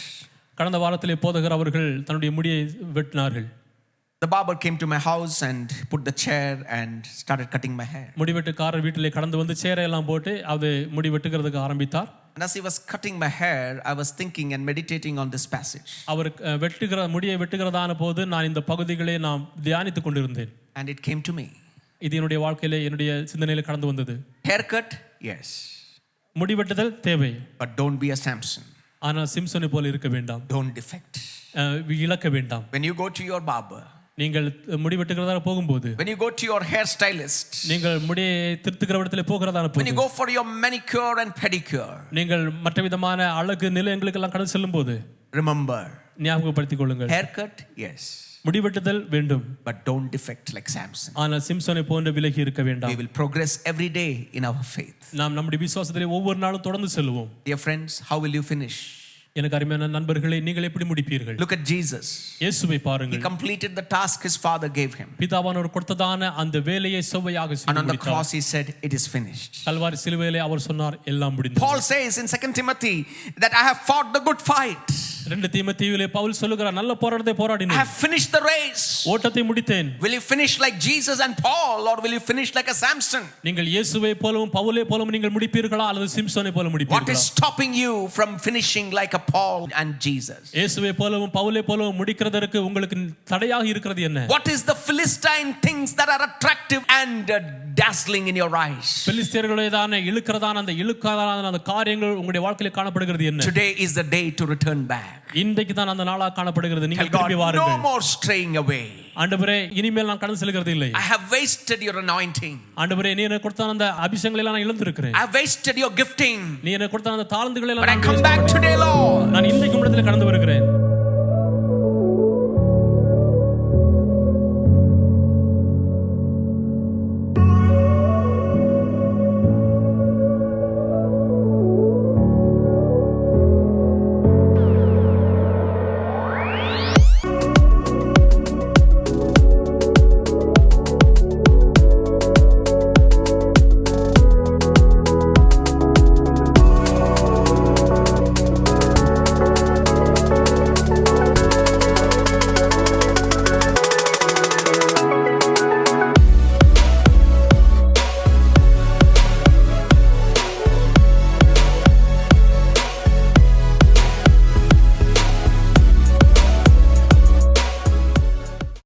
[SPEAKER 2] கடந்த வாரத்திலே போதகர் அவர்கள் தன்னுடைய முடியை வெட்டினார்கள்.
[SPEAKER 1] The barber came to my house and put the chair and started cutting my hair.
[SPEAKER 2] முடிவெட்டுக்காரர் வீட்டிலே கடந்து வந்து சேரை எல்லாம் போட்டு அது முடி வெட்டுகிறதுக்கு ஆரம்பித்தார்.
[SPEAKER 1] And as he was cutting my hair, I was thinking and meditating on this passage.
[SPEAKER 2] அவர் முடியை வெட்டுகிறதான போது நான் இந்த பகுதிகளை நாம் தியானித்துக் கொண்டிருந்தேன்.
[SPEAKER 1] And it came to me.
[SPEAKER 2] இது என்னுடைய வாழ்க்கையிலே என்னுடைய சிந்தனையில கடந்து வந்தது.
[SPEAKER 1] Haircut, yes.
[SPEAKER 2] முடி வெட்டுதல் தேவை.
[SPEAKER 1] But don't be a Samson.
[SPEAKER 2] ஆனால் சிம்சோனை போல இருக்க வேண்டாம்.
[SPEAKER 1] Don't defect.
[SPEAKER 2] இழக்க வேண்டாம்.
[SPEAKER 1] When you go to your barber,
[SPEAKER 2] நீங்கள் முடி வெட்டுகிறதா போகும்போது,
[SPEAKER 1] when you go to your hairstylist,
[SPEAKER 2] நீங்கள் முடியை திருத்துகிற இடத்துல போகிறதான போது,
[SPEAKER 1] when you go for your manicure and pedicure,
[SPEAKER 2] நீங்கள் மற்ற விதமான அழகு நிலையங்களுக்கு எல்லாம் கடந்து செல்லும் போது,
[SPEAKER 1] remember,
[SPEAKER 2] ஞாபகப்படுத்திக் கொள்ளுங்கள்.
[SPEAKER 1] haircut, yes.
[SPEAKER 2] முடி வெட்டுதல் வேண்டும்.
[SPEAKER 1] But don't defect like Samson.
[SPEAKER 2] ஆனால் சிம்சோனை போன்று விலகி இருக்க வேண்டாம்.
[SPEAKER 1] We will progress every day in our faith.
[SPEAKER 2] நாம் நம்முடைய விசுவாசத்திலே ஒவ்வொரு நாளும் தொடர்ந்து செல்வோம்.
[SPEAKER 1] Dear friends, how will you finish?
[SPEAKER 2] எனக்கு அருமையான நண்பர்களே, நீங்கள் எப்படி முடிப்பீர்கள்?
[SPEAKER 1] Look at Jesus.
[SPEAKER 2] இயேசுவை பாருங்கள்.
[SPEAKER 1] He completed the task his father gave him.
[SPEAKER 2] பிதாவானவர் கொடுத்ததான அந்த வேலையை செவ்வையாக செய்து
[SPEAKER 1] And on the
[SPEAKER 2] முடித்தார்.
[SPEAKER 1] cross he said, it is finished.
[SPEAKER 2] Kalvari சிலுவையிலே அவர் சொன்னார், எல்லாம் முடிந்தது.
[SPEAKER 1] Paul says in 2 Timothy that I have fought the good fight.
[SPEAKER 2] 2 தீமோத்தேயுவிலே Pavul சொல்லுகிறார், நல்ல போராட்டத்தை
[SPEAKER 1] I
[SPEAKER 2] போராடினேன்.
[SPEAKER 1] have finished the race.
[SPEAKER 2] ஓட்டத்தை முடித்தேன்.
[SPEAKER 1] Will you finish like Jesus and Paul, or will you finish like a Samson?
[SPEAKER 2] நீங்கள் இயேசுவை போலவும் பவுலை போலவும் நீங்கள் முடிப்பீர்களா அல்லது சிம்சோனை போல
[SPEAKER 1] What
[SPEAKER 2] முடிப்பீர்களா?
[SPEAKER 1] is stopping you from finishing like a Paul and Jesus?
[SPEAKER 2] இயேசுவை போலவும் பவுலை போலவும் முடிக்கிறதற்கு உங்களுக்கு தடையாக இருக்கிறது என்ன?
[SPEAKER 1] What is the Philistine things that are attractive and dazzling in your eyes?
[SPEAKER 2] பெலிஸ்தியர்களுடையதான இழுக்கிறதான அந்த இழுக்காதான அந்த காரியங்கள் உங்களுடைய வாழ்க்கையில காணப்படுகிறது என்ன?
[SPEAKER 1] Today is the day to return back.
[SPEAKER 2] இன்றைக்கு தான் அந்த நாளா காணப்படுகிறது. நீங்கள்
[SPEAKER 1] Tell God,
[SPEAKER 2] திரும்பி
[SPEAKER 1] no
[SPEAKER 2] வாருங்கள்.
[SPEAKER 1] more straying away.
[SPEAKER 2] ஆண்டவரே, இனிமேல் நான் கடந்து செல்கிறது இல்லை.
[SPEAKER 1] I have wasted your anointing.
[SPEAKER 2] ஆண்டவரே, நீ எனக்கு கொடுத்த அந்த அபிஷேகங்களை எல்லாம் நான் இழந்திருக்கிறேன்.
[SPEAKER 1] I have wasted your gifting.
[SPEAKER 2] நீ எனக்கு கொடுத்த அந்த தாளந்துகளை
[SPEAKER 1] But I
[SPEAKER 2] எல்லாம்
[SPEAKER 1] come back today, Lord.
[SPEAKER 2] நான் இன்றைக்கு உம்மிடத்தில் கடந்து வருகிறேன்.